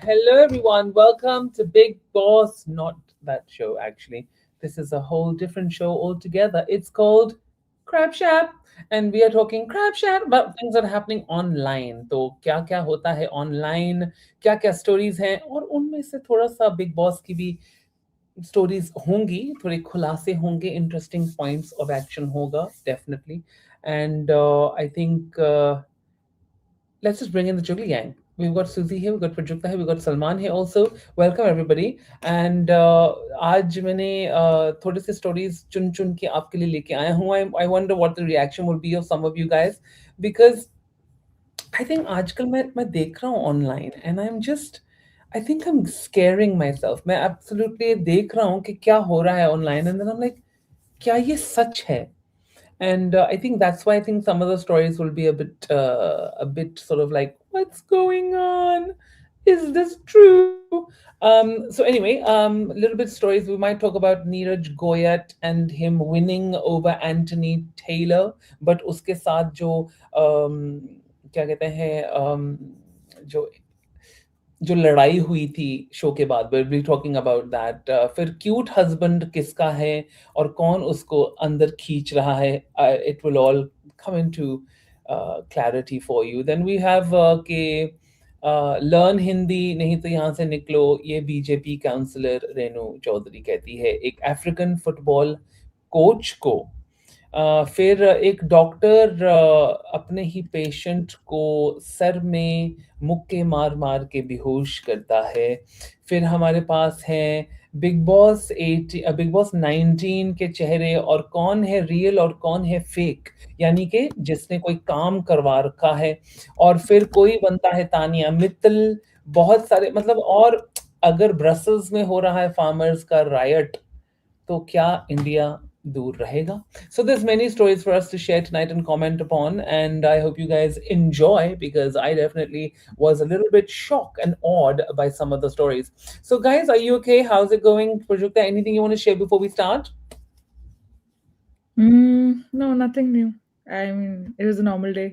Hello, everyone. Welcome to Big Boss. Not that show, actually. This is a whole different show altogether. It's called Crap Shap, and we are talking Crap Shap about things that are happening online. तो क्या क्या होता है online, क्या क्या stories हैं, और उनमें से थोड़ा सा Big Boss की भी stories होंगी, थोड़े खुलासे होंगे, interesting points of action होगा, definitely. And I think let's just bring in the Juggly gang. We've got Suzy here, we've got Prajakta here, we've got Salman here also. Welcome everybody. And आज मैंने थोड़े से stories चुन चुन के आपके लिए लेके आया हूँ. I wonder what the reaction will be of some of you guys, because I think आजकल मैं देख रहा हूँ online and I think I'm scaring myself. मैं absolutely देख रहा हूँ कि क्या हो रहा है online, and then I'm like, क्या ये सच है? And I think that's why I think some of the stories will be a bit sort of like, what's going on? Is this true? So anyway, a little bit stories. We might talk about Neeraj Goyat and him winning over Anthony Taylor, but उसके साथ जो क्या कहते हैं जो जो लड़ाई हुई थी शो के बाद, we'll be talking about that. फिर क्यूट हस्बैंड किसका है और कौन उसको अंदर खींच रहा है, it will all come into clarity for you. Then we have के लर्न हिंदी नहीं तो यहाँ से निकलो, ये बीजेपी काउंसलर रेनू चौधरी कहती है एक अफ्रीकन फुटबॉल कोच को। फिर एक डॉक्टर अपने ही पेशेंट को सर में मुक्के मार मार के बेहोश करता है। फिर हमारे पास है बिग बॉस 19 के चेहरे, और कौन है रियल और कौन है फेक, यानी कि जिसने कोई काम करवा रखा है। और फिर कोई बनता है तानिया मित्तल, बहुत सारे मतलब। और अगर ब्रसल्स में हो रहा है फार्मर्स का रायट, तो क्या इंडिया दूर रहेगा? So there's many stories for us to share tonight and comment upon, and I hope you guys enjoy, because I definitely was a little bit shocked and awed by some of the stories. So guys, are you okay? How's it going? Prajakta, anything you want to share before we start? No, nothing new. I mean, it was a normal day.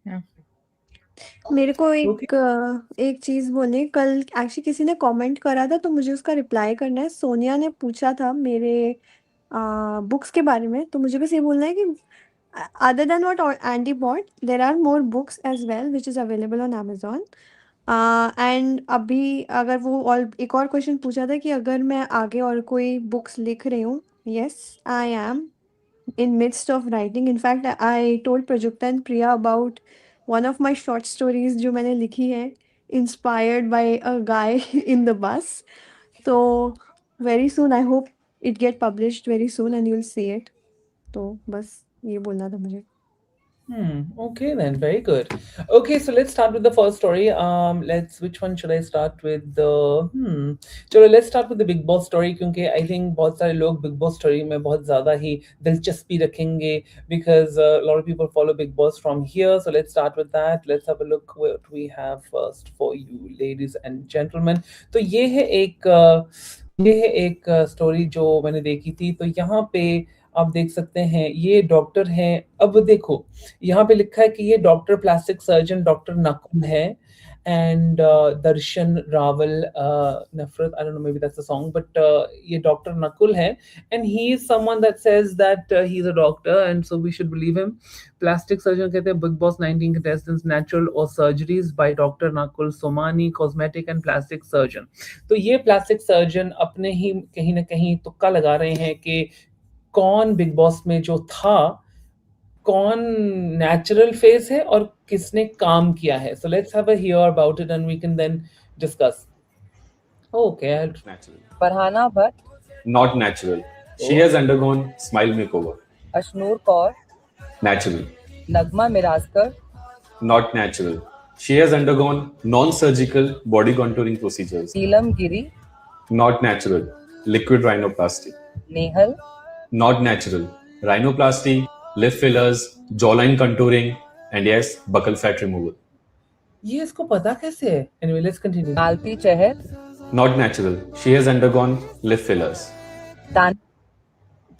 Yeah. मेरे को Okay. एक चीज़ बोलनी है। कल actually किसी ने comment करा था तो मुझे उसका रिप्लाई करना है। सोनिया ने पूछा था मेरे बुक्स के बारे में, तो मुझे बस ये बोलना है कि other than what Andy bought, there are more books as well which is available on Amazon. And अभी अगर वो और एक और क्वेश्चन पूछा था कि अगर मैं आगे और कोई बुक्स लिख रही हूँ, yes I am in midst of writing. In fact, I told Prajakta and Priya about one of my short stories जो मैंने लिखी है, inspired by a guy in the bus. So very soon, I hope it get published very soon and you'll see it. तो बस ये बोलना था मुझे। Okay then, very good. Okay, so let's start with the first story. Which one should I start with? चलो let's start with the Big Boss story, क्योंकि I think बहुत सारे लोग Big Boss story में बहुत ज़्यादा ही दिलचस्पी रखेंगे, because a lot of people follow Big Boss from here. So let's start with that. Let's have a look what we have first for you, ladies and gentlemen. तो ये है एक story जो मैंने देखी थी। तो यहाँ पे आप देख सकते हैं, ये डॉक्टर हैं। अब देखो, यहाँ पे लिखा है कि ये doctor plastic surgeon doctor Nakul है, एंड दर्शन रावल नफरत, I don't know, maybe that's a song, but ये डॉक्टर नकुल है, and he is someone that says that he is a doctor, and so we should believe him. Plastic surgeon कहते हैं Bigg Boss 19 contestants natural और surgeries by doctor Nakul Somani, cosmetic and plastic surgeon. तो ये plastic surgeon अपने ही कहीं ना कहीं तुक्का लगा रहे हैं कि कौन बिग बॉस में जो था, कौन नेचुरल फेस है और किसने काम किया है। So let's have a hear about it and we can then discuss. Okay, Natural. Farhana Bhatt, Not natural. She has undergone smile makeover. Ashnur Kaur, Natural. Nagma Miraskar, Not natural. She has undergone non-surgical body contouring procedures. Neelam Giri, Not natural. Liquid rhinoplasty. Nehal, Not natural. Rhinoplasty, lip fillers, jawline contouring, and yes, buccal fat removal. ये इसको पता कैसे है? Anyway, let's continue. Malti Chahar, Not natural. She has undergone lip fillers. Tan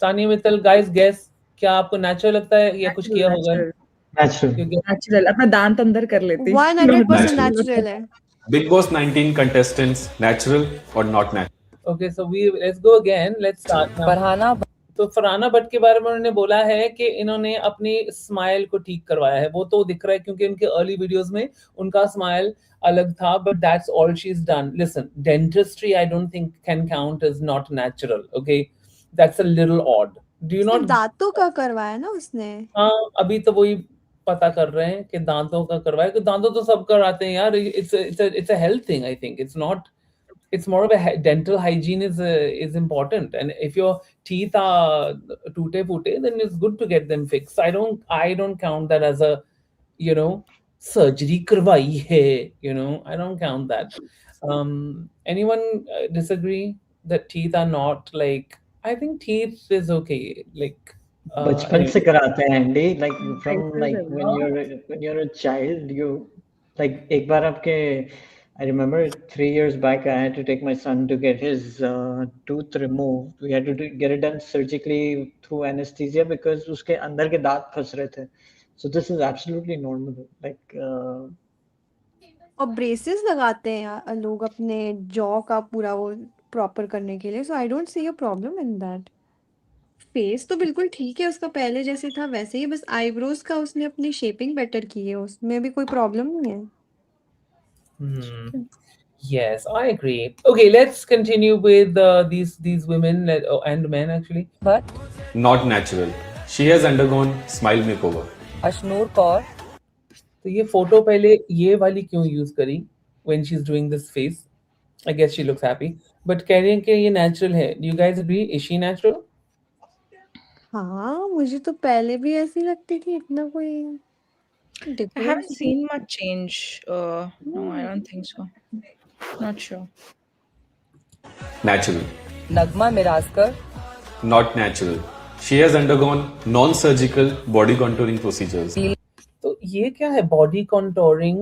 Tania Mittal, guys guess, क्या आपको natural लगता है या कुछ किया होगा? Natural. Natural. You guess? Natural. अपना दांत अंदर कर लेती। 100% Natural. natural है। Big Boss 19 contestants, natural or not natural? Okay, so let's go again. Let's start now. Farhana तो फरहाना भट्ट के बारे में उन्होंने बोला है कि इन्होंने अपनी स्माइल को ठीक करवाया है। वो तो दिख रहा है क्योंकि उनके अर्ली वीडियोस में उनका स्माइल अलग था, but that's all she is done. Listen, dentistry I don't think can count as not natural, okay? That's a little odd. Do you उसने नॉट? दांतों का करवाया ना उसने। हाँ, अभी तो वही पता कर रहे हैं कि दांतों का करवाया, कि दांतों तो सब कराते हैं यार। It's a health thing, I think. It's not, it's more of a dental hygiene is important, and if your teeth are toote pute, then it's good to get them fixed. I don't count that as a, you know, surgery karwai hai, you know. I don't count that. Anyone disagree that teeth are not like? I think teeth is okay, like बचपन से कराते हैं Andy, like from Braces like as well. when you're a child you like एक बार आपके I remember 3 years back I had to take my son to get his tooth removed. We had to get it done surgically through anesthesia because उसके अंदर के दांत फंस रहे थे. So this is absolutely normal. Like और braces लगाते हैं लोग अपने जॉ का पूरा वो प्रॉपर करने के लिए, so I don't see a problem in that. Face तो बिल्कुल ठीक है उसका, पहले जैसे था वैसे ही, बस आईब्रोज का उसने अपनी शेपिंग बेटर की है, उसमें भी कोई प्रॉब्लम नहीं है। Yes, I agree. Okay, let's continue with these women and men actually. Bhatt Not natural. She has undergone smile makeover. Ashnoor Kaur तो ये फोटो पहले ये वाली क्यों यूज करी when she's doing this face? I guess she looks happy, but कह रही हैं कि ये natural है. Do you guys agree? Is she natural? हाँ, मुझे तो पहले भी ऐसी लगती थी, इतना कोई I haven't डिफरेंस नहीं। seen much change. No, I don't think so. Not sure. Natural. Nagma Mirajkar Not natural. She has undergone non-surgical body contouring procedures. तो ये क्या है? बॉडी कॉन्टोरिंग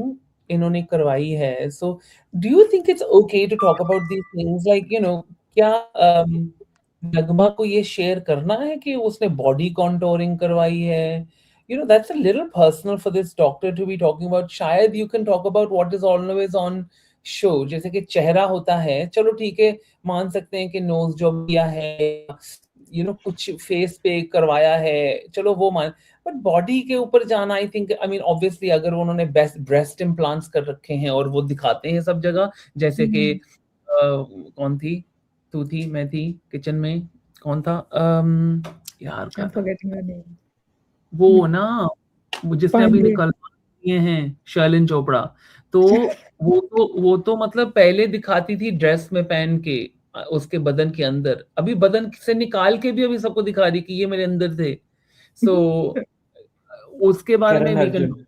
इन्होंने करवाई है। So do you think it's okay to talk about these things, like you know, क्या नगमा को ये शेयर करना है कि उसने बॉडी कॉन्टोरिंग करवाई है? You know, that's a little personal for this doctor to be talking about. शायद you can talk about what is always on show, जैसे कि चेहरा होता है, चलो ठीक है, मान सकते हैं कि नोज जॉब किया है, यू नो, कुछ फेस पे करवाया है, चलो वो मान। बट बॉडी के ऊपर जाना, आई थिंक, आई मीन ऑब्वियसली अगर उन्होंने बेस्ट ब्रेस्ट इम्प्लांट्स कर रखे हैं और वो दिखाते हैं सब जगह, जैसे कि कौन थी, तू थी, मैं थी, किचन में कौन था, यार क्या I'm था forgetting her name. वो ना, वो जिसने अभी Finally. निकल दिए हैं, शर्लिन चोपड़ा। तो वो तो मतलब पहले दिखाती थी ड्रेस में पहन के उसके बदन के अंदर, अभी बदन से निकाल के भी अभी सबको दिखा रही कि ये मेरे अंदर थे। सो उसके बारे में करण वी कैन। अर्जुन.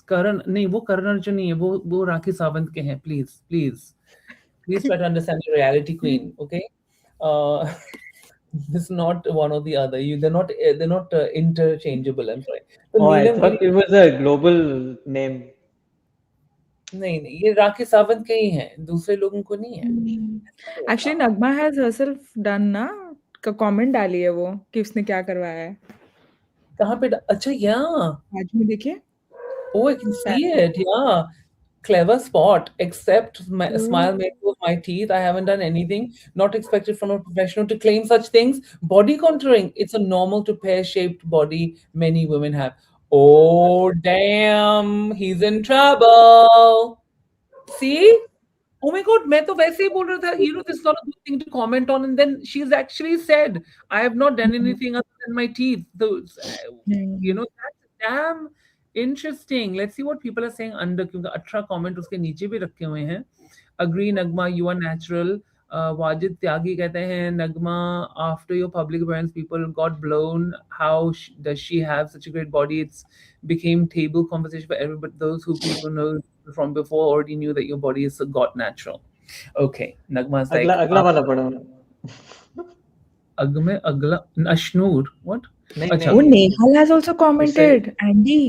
करण नहीं, वो करण अर्जुन नहीं है, वो राखी सावंत के हैं। Please please please try to understand the reality queen, okay? This is not one or the other. They're not interchangeable. I'm sorry. तो Oh, I Neelam thought it was a global name. नहीं, ये राखी सावंत के ही हैं, दूसरे लोगों को नहीं है। Actually, Nagma has herself done ना, का comment डाली है वो कि उसने क्या करवाया है। कहाँ पे? अच्छा, आज में देखिए। Oh, I can see it. Yeah. Clever spot. Except smile makes my teeth. I haven't done anything. Not expected from a professional to claim such things. Body contouring. It's a normal to pear-shaped body many women have. Oh, damn. He's in trouble. See? Oh my God, मैं तो वैसे ही बोल रहा था, you know, this is not a good thing to comment on, and then she's actually said, I have not done anything other than my teeth. You know, that's damn interesting. Let's see what people are saying under, क्योंकि 18 comment उसके नीचे भी रखे हुए हैं. Agree, Nagma, you are natural. Wajid त्यागी कहते हैं, नगमा, after your public appearance, people got blown. How does she have such a great body? It's became table conversation for everybody. Those who people know from before already knew that your body is got natural. Okay, Nagma's like, अगला वाला पढ़ो. अगला Ashnoor, what? नहीं, अच्छा, नहीं. वो Nehal has also commented. Andy,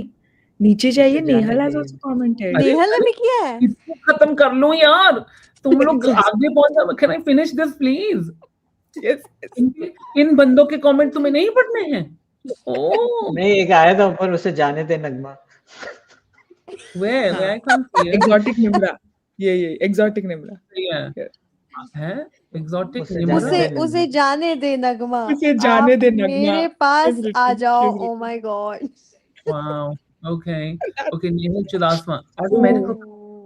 नीचे जाइए, उसे जाने Nehal has they. also commented. अरे, नेहल ने भी किया है। इसको खत्म कर लो यार, तुम लोग आगे पहुंच जाओ। Can I finish this please? Yes. इन बंदों के कमेंट तुम्हें नहीं पढ़ने हैं? Oh, नहीं, एक आया था ऊपर, उसे जाने दे नगमा. where I can't see it. Exotic Nimra. ये exotic Nimra. Yeah. Yeah. है exotic उसे Nimra. जाने दे उसे जाने दे नगमा, उसे जाने आप दे नगमा. मेरे She's पास आ written. जाओ. She's Oh written. my God. Wow. Okay. Okay. Nehal Chulasma. As a medical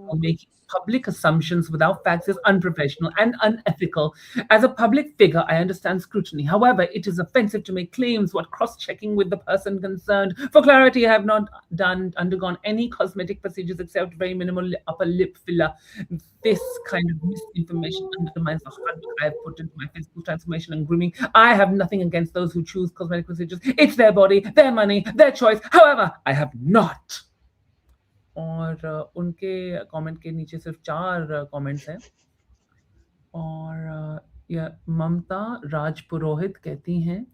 Oh. making public assumptions without facts is unprofessional and unethical. As a public figure, I understand scrutiny. However, it is offensive to make claims without cross-checking with the person concerned. For clarity, I have not undergone any cosmetic procedures except very minimal upper lip filler. This kind of misinformation undermines the hard work I have put into my physical transformation and grooming. I have nothing against those who choose cosmetic procedures. It's their body, their money, their choice. However, I have not. और उनके comment के नीचे सिर्फ 4 comments हैं और या ममता राजपुरोहित कहती हैं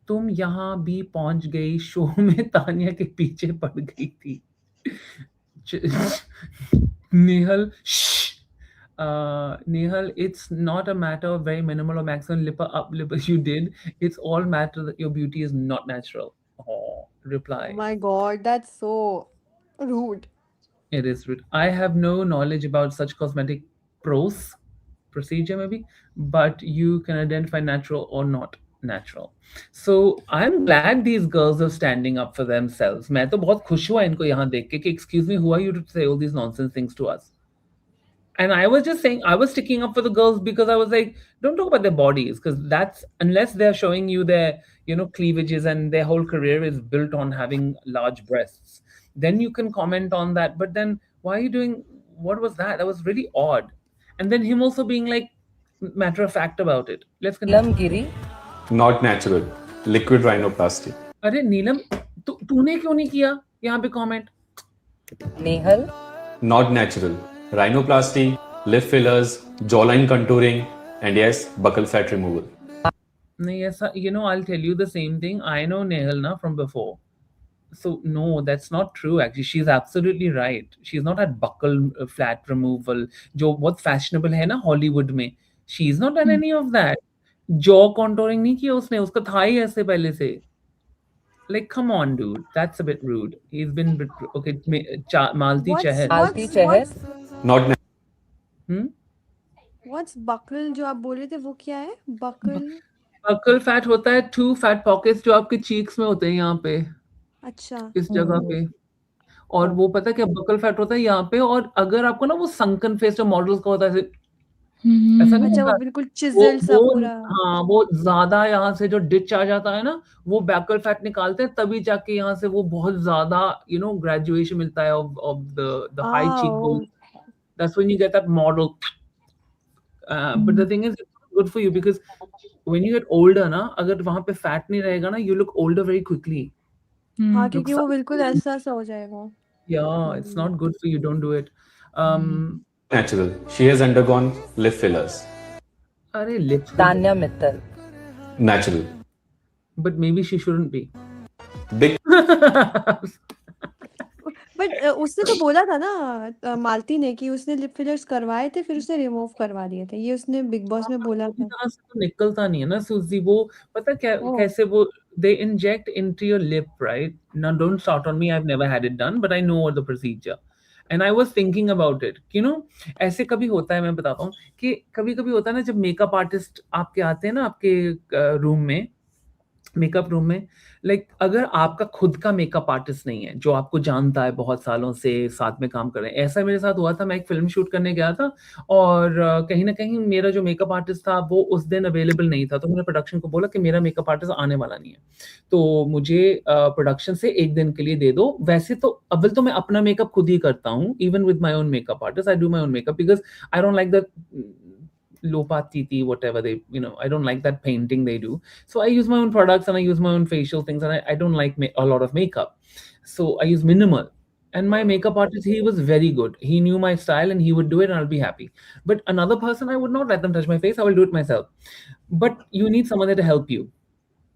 तुम यहाँ भी पहुंच गई शो में तानिया के पीछे पड़ गई थी Nehal, shh. Nehal, it's not a matter of very minimal or maximum lip up lip you did. It's all matter that your beauty is not natural. Oh, reply. Oh my God, that's so rude. It is rude. I have no knowledge about such cosmetic procedure maybe, but you can identify natural or not natural. So I'm glad these girls are standing up for themselves. मैं तो बहुत खुश हुआ इनको यहाँ देख के कि excuse me, who are you to say all these nonsense things to us? And I was just saying, I was sticking up for the girls because I was like, don't talk about their bodies because that's unless they're showing you their, cleavages and their whole career is built on having large breasts, then you can comment on that. But then why are you doing? What was that? That was really odd. And then him also being like matter of fact about it. Let's continue. Neelam Giri, Not natural. Liquid rhinoplasty. अरे नीलम, तूने क्यों नहीं किया यहाँ पे comment? Nehal, Not natural. Rhinoplasty, lip fillers, jawline contouring, and yes, buccal fat removal. नहीं ऐसा, I'll tell you the same thing. I know Nehal na from before. So no, that's not true. Actually, she's absolutely right. She's not at buckle flat removal. जो बहुत fashionable है ना Hollywood में. She's not done any of that. Jaw contouring नहीं किया उसने. उसका था ही ऐसे पहले से. Like, come on, dude. That's a bit rude. He's been okay. Malti Chahal. Malti Chahar, Not natural. What's buckle जो आप बोल रहे थे वो क्या है? Buckle. Buccal fat होता है 2 fat pockets जो आपके cheeks में होते हैं यहाँ पे. अच्छा. इस जगह पे. और वो पता है क्या बकल फैट होता है यहाँ पे और अगर आपको ना वो sunken face जो मॉडल्स का होता है ऐसा नहीं अच्छा वो होता बिल्कुल chiseled सा पूरा. हाँ वो ज्यादा यहाँ से जो डिच आ जाता है ना वो बैकल फैट निकालते हैं तभी जाके यहाँ से वो बहुत ज्यादा ग्रेजुएशन मिलता है of the high cheekbone. That's when you get that model. But the thing is it's good for you because when you get older ना अगर वहाँ पे फैट नहीं रहेगा ना you look older very quickly. हाँ क्योंकि वो बिल्कुल ऐसा सा हो जाएगा. Yeah, it's not good for you. Don't do it. Natural. She has undergone lip fillers. अरे lips. Tanya Mittal, Natural. But maybe she shouldn't be. Big but उसने तो बोला था ना मालती ने कि उसने लिप फिलर्स करवाए थे फिर उसने रिमूव करवा दिए थे. ये उसने बिग बॉस में बोला पूरी था. तरह से तो निकलता नहीं है ना सूजी वो पता क्या ओह. कैसे वो they inject into your lip, right? Now don't start on me. I've never had it done, but I know the procedure. And I was thinking about it. ऐसे कभी होता है मैं बताता हूँ कि कभी-कभी होता है ना जब मेकअप आर्टिस्ट आपके आते हैं ना आपके रूम में मेकअप रूम में लाइक अगर आपका खुद का मेकअप आर्टिस्ट नहीं है जो आपको जानता है बहुत सालों से साथ में काम कर रहे हैं ऐसा मेरे साथ हुआ था. मैं एक फिल्म शूट करने गया था और कहीं ना कहीं मेरा जो मेकअप आर्टिस्ट था वो उस दिन अवेलेबल नहीं था तो मैंने प्रोडक्शन को बोला कि मेरा मेकअप आर्टिस्ट आने वाला नहीं है तो मुझे प्रोडक्शन से 1 दिन के लिए दे दो. वैसे तो अव्वल तो मैं अपना मेकअप खुद ही करता हूँ even with my own makeup artist I do my own makeup because I don't like that Lopatiti, whatever they, I don't like that painting they do. So I use my own products and I use my own facial things and I don't like a lot of makeup. So I use minimal. And my makeup artist, he was very good. He knew my style and he would do it and I'll be happy. But another person, I would not let them touch my face. I will do it myself. But you need someone there to help you.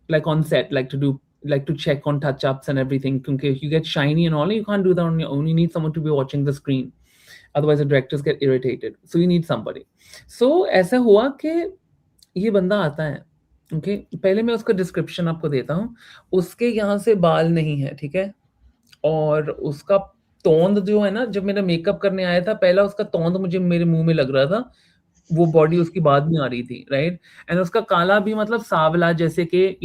Like on set, like to check on touch-ups and everything. Because you get shiny and all, you can't do that on your own. You need someone to be watching the screen. Otherwise the directors get irritated. So you need somebody. So ऐसा हुआ कि ये बंदा आता है okay पहले मैं उसका डिस्क्रिप्शन आपको देता हूँ. उसके यहाँ से बाल नहीं है ठीक है और उसका तोंद जो है ना, जब मेरा मेकअप करने आया था पहला, उसका तोंद मुझे मेरे मुंह में लग रहा था, वो बॉडी उसकी बाद में आ रही थी, राइट? एंड उसका काला भी मतलब सांवला, जैसे कि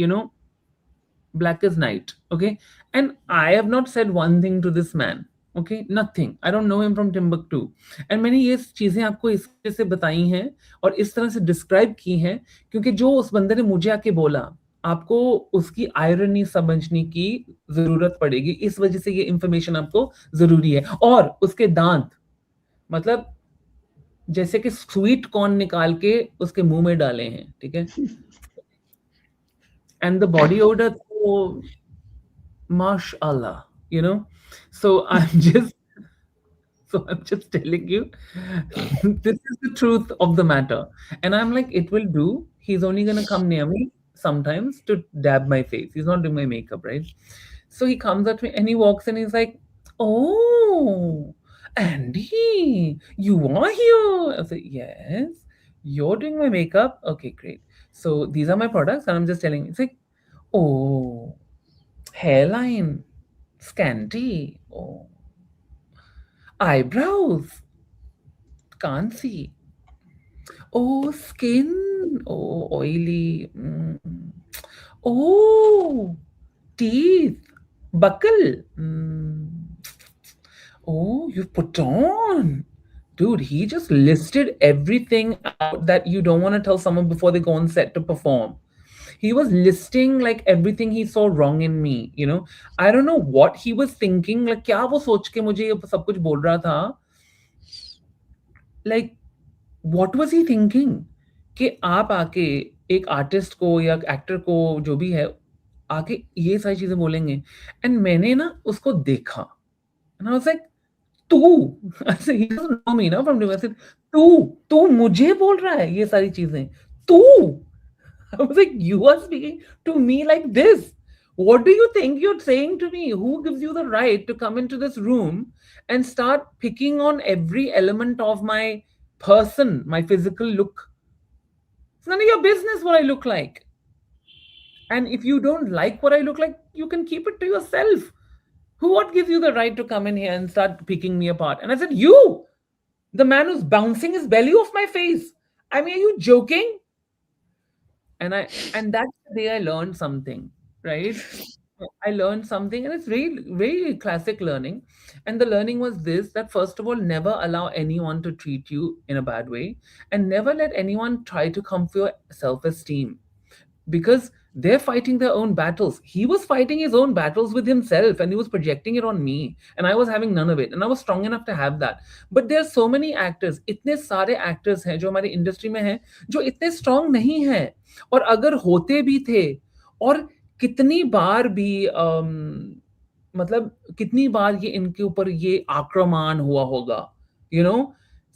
black as night. Okay, and I have not said one thing to this man. Okay, nothing. I don't know him from Timbuktu. And मैंने ये चीजें आपको इस वजह से बताई हैं और इस तरह से डिस्क्राइब की हैं क्योंकि जो उस बंदे ने मुझे आके बोला, आपको उसकी आयरनी समझने की जरूरत पड़ेगी, इस वजह से ये इंफॉर्मेशन आपको जरूरी है। और उसके दांत, मतलब जैसे कि स्वीट कॉर्न निकाल के उसके मुंह में डाले हैं, ठीक है? एंड द बॉडी ओडर, तो mashallah, so I'm just telling you, this is the truth of the matter. And I'm like, it will do. He's only gonna come near me sometimes to dab my face. He's not doing my makeup, right? So he comes at me and he walks in, he's like, oh, Andy, you are here. I said, yes, you're doing my makeup. Okay, great. So these are my products, and I'm just telling you, it's like, oh, hairline, scanty. Oh, eyebrows, can't see. Oh, skin. Oh, oily. Oh, teeth, buckle. Oh, you put on. Dude, he just listed everything out that you don't want to tell someone before they go on set to perform. He was listing like everything he saw wrong in me, I don't know what he was thinking, like क्या वो सोच के मुझे ये सब कुछ बोल रहा था, like what was he thinking कि आप आके एक आर्टिस्ट को या एक्टर को जो भी है आके ये सारी चीजें बोलेंगे। एंड मैंने ना उसको देखा and I was like, तू ऐसे, he doesn't know me ना from university, तू मुझे बोल रहा है ये सारी चीजें, तू I was like, you are speaking to me like this. What do you think you're saying to me? Who gives you the right to come into this room and start picking on every element of my person, my physical look? It's none of your business what I look like. And if you don't like what I look like, you can keep it to yourself. What gives you the right to come in here and start picking me apart? And I said, you, the man who's bouncing his belly off my face. I mean, are you joking? And that's the day I learned something, right? I learned something, and it's very, very classic learning. And the learning was this: that first of all, never allow anyone to treat you in a bad way, and never let anyone try to come for your self-esteem, because they're fighting their own battles. He was fighting his own battles with himself and he was projecting it on me, and I was having none of it, and I was strong enough to have that. But there are so many actors, इतने सारे actors हैं जो हमारी industry में हैं जो इतने strong नहीं हैं, और अगर होते भी थे, और कितनी बार भी मतलब कितनी बार ये इनके ऊपर ये आक्रमण हुआ होगा,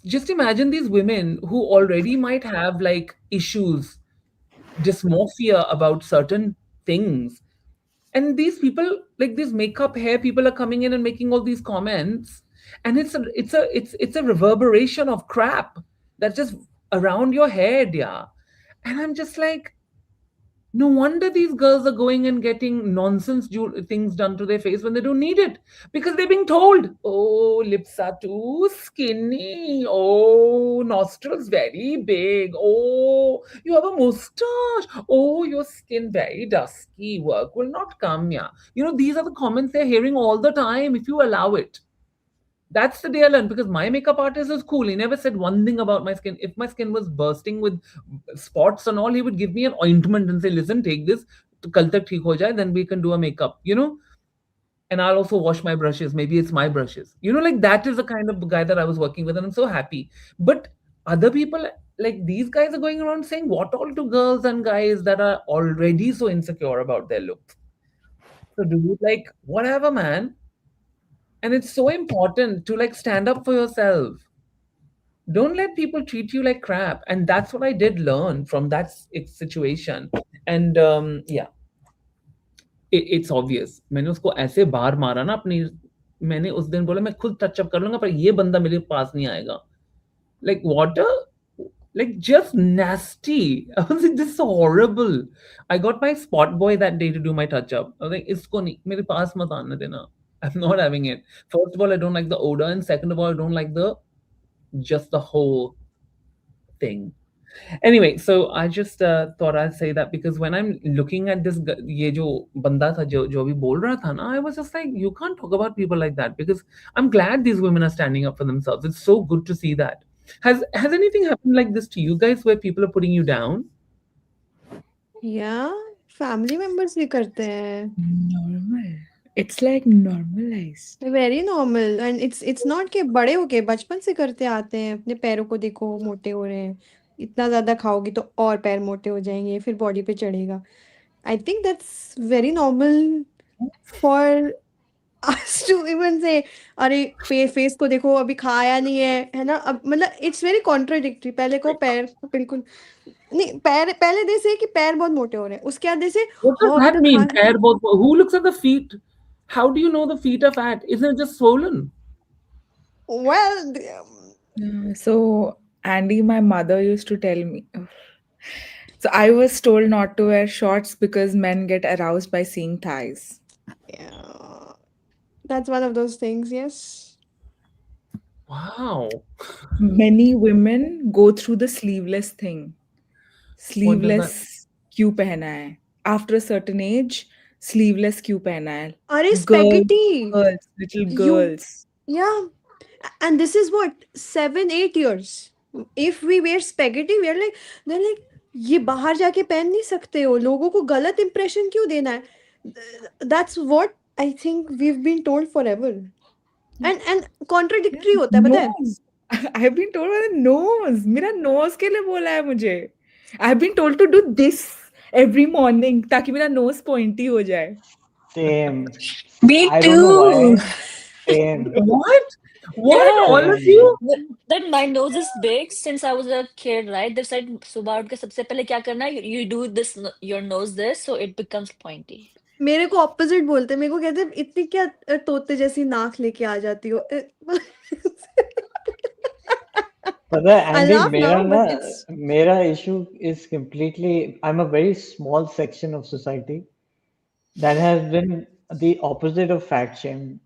just imagine these women who already might have like issues, dysmorphia about certain things, and these people, like these makeup hair people, are coming in and making all these comments, and it's a reverberation of crap that's just around your head, yeah. And I'm just like, no wonder these girls are going and getting nonsense things done to their face when they don't need it, because they're being told, oh, lips are too skinny, oh, nostrils very big, oh, you have a mustache, oh, your skin very dusky, work will not come, yeah. These are the comments they're hearing all the time if you allow it. That's the day I learned, because my makeup artist is cool. He never said one thing about my skin. If my skin was bursting with spots and all, he would give me an ointment and say, listen, take this, kal tak theek ho jaye, then we can do a makeup, And I'll also wash my brushes. Maybe it's my brushes. Like that is the kind of guy that I was working with, and I'm so happy. But other people, like these guys, are going around saying what all to girls and guys that are already so insecure about their looks. So do like whatever, man. And it's so important to like stand up for yourself. Don't let people treat you like crap. And that's what I did learn from that situation. And yeah, it's obvious. मैंने उसको ऐसे बार मारा ना अपनी, मैंने उस दिन बोला मैं खुद टच अप कर लूंगा पर ये बंदा मेरे पास नहीं आएगा. Like what a, like just nasty. I was like, this is horrible. I got my spot boy that day to do my touch up. I was like, इसको नहीं, मेरे पास मत आने देना. I'm not having it. First of all, I don't like the odor, and second of all, I don't like the just the whole thing. Anyway, so I just thought I'd say that because when I'm looking at this, ये जो बंदा था जो भी बोल रहा था ना, I was just like, you can't talk about people like that because I'm glad these women are standing up for themselves. It's so good to see that. Has anything happened like this to you guys where people are putting you down? Yeah, family members भी करते हैं। Normal. It's like normalized. Very normal and it's not कि बड़े होके बचपन से करते आते हैं। अपने पैरों को देखो, मोटे हो रहे हैं, इतना ज़्यादा खाओगी तो और पैर मोटे हो जाएँगे, फिर बॉडी पे चढ़ेगा। I think that's very normal for us to even say अरे फेस को देखो अभी खाया नहीं है ना? अब मतलब इट्स वेरी कॉन्ट्राडिक्टरी। पहले को पैर बिल्कुल नहीं, पैर पहले दे से कि पैर बहुत मोटे हो रहे हैं, उसके बाद दे से What does हाँ अभी that तो mean? खा Pair both. Who looks at the feet? How do you know the feet are fat? Isn't it just swollen? well So, Andy, my mother used to tell me. So, I was told not to wear shorts because men get aroused by seeing thighs. yeah, that's one of those things, yes. Wow. Many women go through the sleeveless thing. What does that? Sleeveless क्यों पहना है? After a certain age, sleeveless क्यों पहना है? अरे Girls, spaghetti, little you girls. yeah, and this is what 7-8 years. If we wear spaghetti, we are like they're like ये बाहर जाके पहन नहीं सकते हो, लोगों को गलत impression क्यों देना है? That's what I think we've been told forever. And contradictory होता है पता है? Nose. I've been told by the nose. मेरा nose के लिए बोला है मुझे. I've been told to do this every morning ताकि मेरा nose pointy हो जाए. Same. Me I don't know why. too. Same. What? What? Yeah. All of Same. you? That my nose is big since I was a kid, right? They said सुबह उठ के सबसे पहले क्या करना है? You do this, your nose this, so it becomes pointy. मेरे को ऑपोजिट बोलते हैं। मेरे को कहते हैं इतनी क्या तोते जैसी नाक लेके आ जाती हो। पता है I एंडी laugh मेरा now, ना but it's मेरा issue is completely I am a very small section of society that has been the opposite of fat shame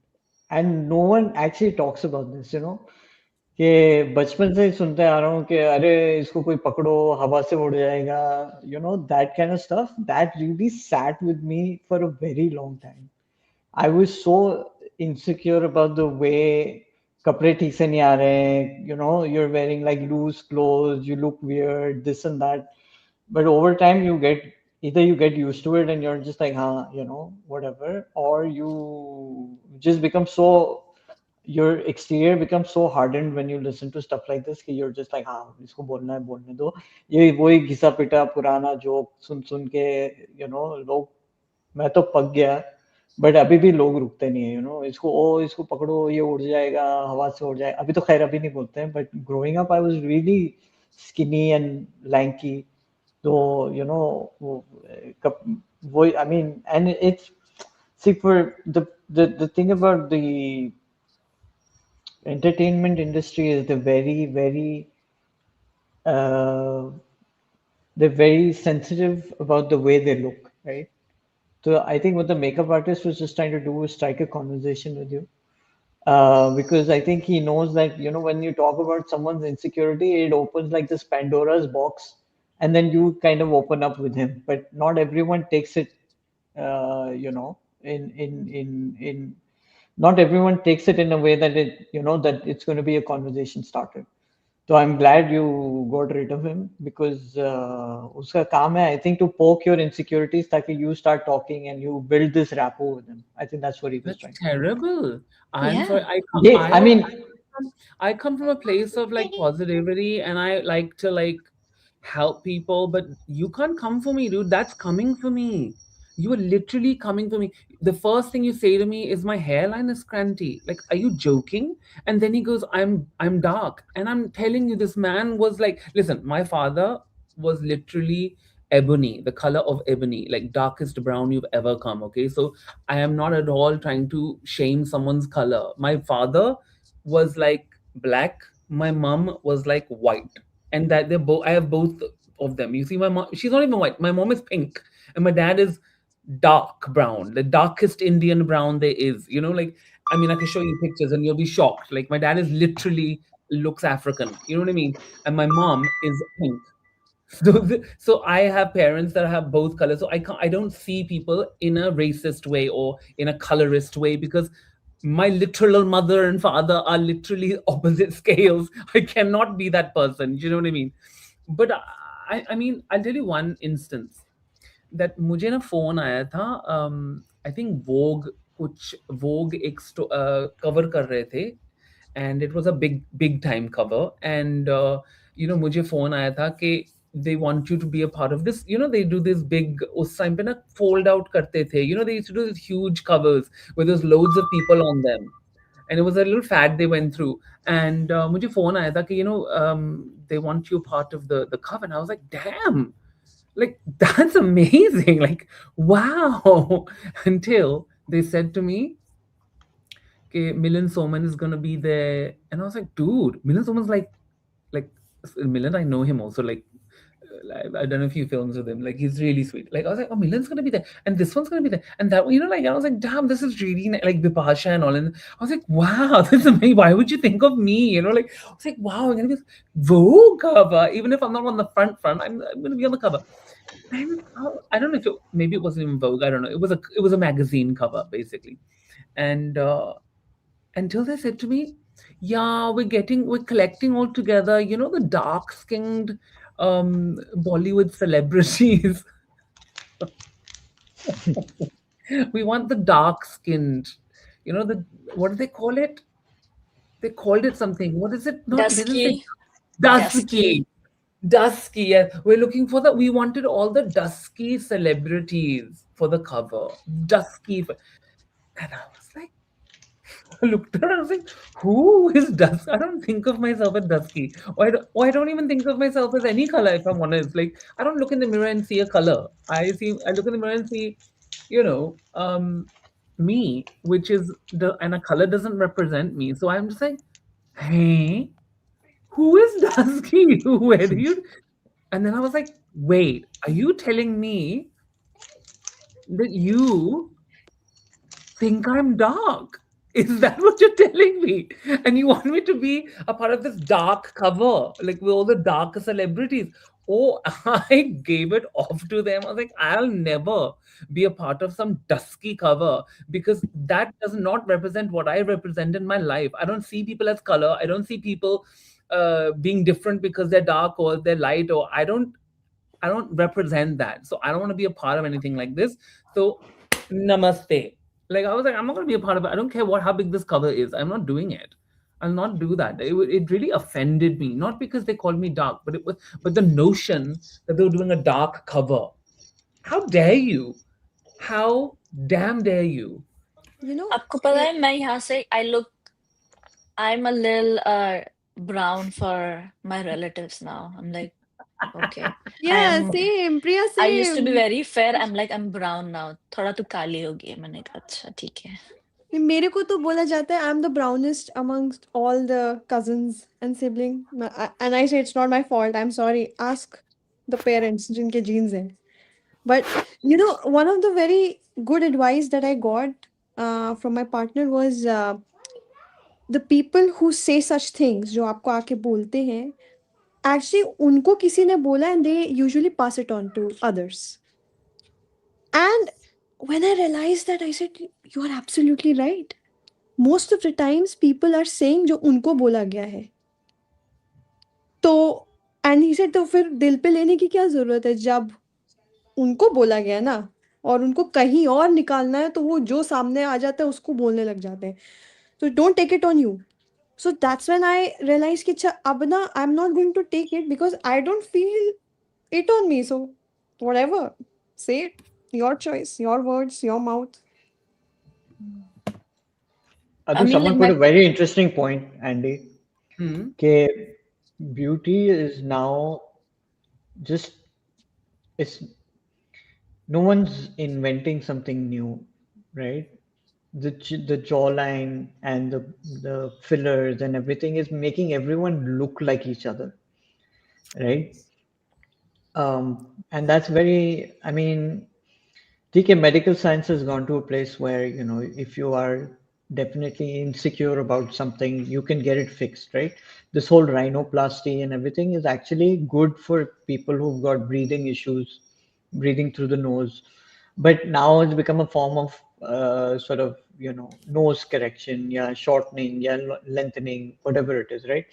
and no one actually talks about this, you know, कि बचपन से ही सुनते आ रहा हूँ कि अरे इसको कोई पकड़ो हवा से उड़ जाएगा, you know, that kind of stuff that really sat with me for a very long time. I was so insecure about the way कपड़े ठीक से नहीं आ रहे हैं, you know, you're wearing like loose clothes, you look weird, this and that. But over time, you get either you get used to it and you're just like, huh, you know, whatever, or you just become so your exterior becomes so hardened when you listen to stuff like this कि you're just like हाँ इसको बोलना है बोलने दो, ये वही घिसा पिटा पुराना जोक सुन सुन के you know लोग मैं तो पक गया बट अभी भी लोग रुकते नहीं है, you know, इसको पकड़ो ये उड़ जाएगा हवा से उड़ जाएगा, अभी तो खैर अभी नहीं बोलते हैं, but growing up I was really skinny and lanky. So, you know, I mean, and it's, see, for the thing about the entertainment industry is uh, they're very sensitive about the way they look, right? So I think what the makeup artist was just trying to do was strike a conversation with you. Because I think he knows that, you know, when you talk about someone's insecurity, it opens like this Pandora's box, and then you kind of open up with him. But not everyone takes it, you know, not everyone takes it in a way that it, you know, that it's going to be a conversation starter. So I'm glad you got rid of him because uska kaam hai, I think, to poke your insecurities ताकि you start talking and you build this rapport with him. I think that's what he was That's trying to do. terrible. I'm sorry. Yeah. Yeah, I mean, I come from a place of like positivity and I like to like help people, but you can't come for me, dude. That's coming for me. You are literally coming for me. The first thing you say to me is my hairline is scranty. Like, are you joking? And then he goes, I'm dark. And I'm telling you, this man was like, listen, my father was literally ebony, the color of ebony, like darkest brown you've ever come. Okay. So I am not at all trying to shame someone's color. My father was like black, my mom was like white, and that they're both, I have both of them. You see, my mom, she's not even white. My mom is pink and my dad is dark brown, the darkest Indian brown there is. Like, I mean, I can show you pictures and you'll be shocked. Like, my dad is literally looks African. You know what I mean? And my mom is pink. So I have parents that have both colors. So I don't see people in a racist way or in a colorist way, because my literal mother and father are literally opposite scales. I cannot be that person. You know what I mean? But I mean, I'll tell you one instance that मुझे ना phone आया था. I think वोग एक cover कर रहे थे, and it was a big time cover. And मुझे phone आया था कि they want you to be a part of this. They do this big, उस time पे ना fold out करते थे. They used to do these huge covers where there's loads of people on them, and it was a little fad they went through. And मुझे phone आया था कि they want you part of the cover. And I was like, damn, like, that's amazing. Like, wow. Until they said to me, okay, Milan Soman is gonna be there. And I was like, dude, Milan Soman's like Milan, I know him also. Like, I've done a few films with him. Like, he's really sweet. Like, I was like, oh, Milan's gonna be there, and this one's gonna be there, and that one, like, I was like, damn, this is really like Bipasha and all. And I was like, wow, this is amazing. Why would you think of me? Like, I was like, wow, I'm gonna be Vogue cover. Even if I'm not on the front, I'm gonna be on the cover. And I don't know if maybe it wasn't even Vogue. I don't know. It was a magazine cover basically, and until they said to me, "Yeah, we're collecting all together. The dark skinned Bollywood celebrities. We want the dark skinned. The what do they call it? They called it something. What is it? Not they didn't say Dusky. dusky. Dusky, yeah. We're looking for we wanted all the dusky celebrities for the cover. Dusky. And I was like, I looked at her and I was like, who is Dusky? I don't think of myself as Dusky. Or I don't even think of myself as any color, if I'm honest. Like, I don't look in the mirror and see a color. I look in the mirror and see, me, which is and a color doesn't represent me. So I'm just like, hey, who is Dusky? Where do you? And then I was like, wait, are you telling me that you think I'm dark? Is that what you're telling me? And you want me to be a part of this dark cover, like with all the dark celebrities? Oh, I gave it off to them. I was like, I'll never be a part of some dusky cover, because that does not represent what I represent in my life. I don't see people as color. I don't see people being different because they're dark or they're light, or I don't represent that. So I don't want to be a part of anything like this. So namaste. Like, I was like, I'm not going to be a part of it. I don't care how big this cover is. I'm not doing it. I'll not do that. It really offended me, not because they called me dark, but the notion that they were doing a dark cover. How dare you? How damn dare you? आपको पता है मैं यहाँ से I'm a little brown for my relatives now. I'm like, okay. Yeah, same. Priya, I used to be same. very fair. I'm like, I'm brown now. थोड़ा तो काली हो गई. मैंने कहा अच्छा ठीक है. मेरे को तो बोला जाता है I'm the brownest amongst all the cousins and sibling. And I say it's not my fault. I'm sorry. Ask the parents जिनके genes हैं. But one of the very good advice that I got from my partner was the people who say such things, जो आपको आके बोलते हैं, actually उनको किसी ने बोला and they usually pass it on to others. And when I realized that, I said, you are absolutely right. Most of the times people are saying जो उनको बोला गया है. तो and he said तो फिर दिल पे लेने की क्या जरूरत है, जब उनको बोला गया ना और उनको कहीं और निकालना है तो वो जो सामने आ जाता है उसको बोलने लग जाते हैं. So don't take it on you. So that's when I realized कि अच्छा अब ना I'm not going to take it because I don't feel it on me. So whatever, say it. Your choice, your words, your mouth. I I think mean, someone like put a very interesting point, Andy. Hmm. Okay, beauty is now just it's no one's inventing something new, right? The jawline and the fillers and everything is making everyone look like each other, right? And that's very, I mean, ठीक है, medical science has gone to a place where, you know, if you are definitely insecure about something, you can get it fixed, right? This whole rhinoplasty and everything is actually good for people who've got breathing issues, breathing through the nose. But now it's become a form of sort of, you know, nose correction, yeah, shortening, yeah, lengthening, whatever it is, right?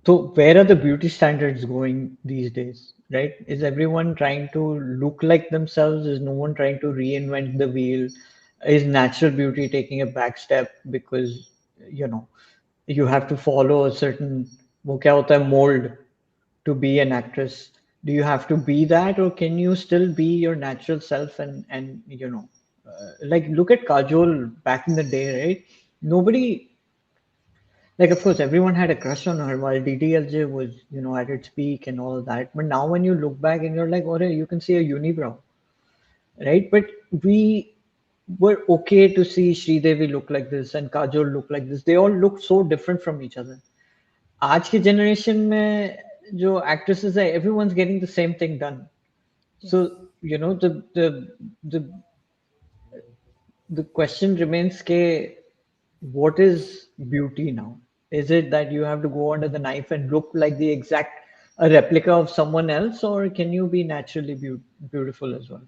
So where are the beauty standards going these days, right? Is everyone trying to look like themselves? Is no one trying to reinvent the wheel? Is natural beauty taking a back step because, you know, you have to follow a certain वो क्या होता है, mold to be an actress? Do you have to be that, or can you still be your natural self and you know, like look at Kajol back in the day, right? Nobody, like, of course, everyone had a crush on her while DDLJ was, you know, at its peak and all that. But now when you look back and you're like, oh, you can see a unibrow, right? But we were okay to see Sridevi look like this and Kajol look like this. They all look so different from each other. आज की generation में जो actresses है, everyone's getting the same thing done. Yes. So, you know, the question remains ke what is beauty now? Is it that you have to go under the knife and look like the exact a replica of someone else, or can you be naturally beautiful as well?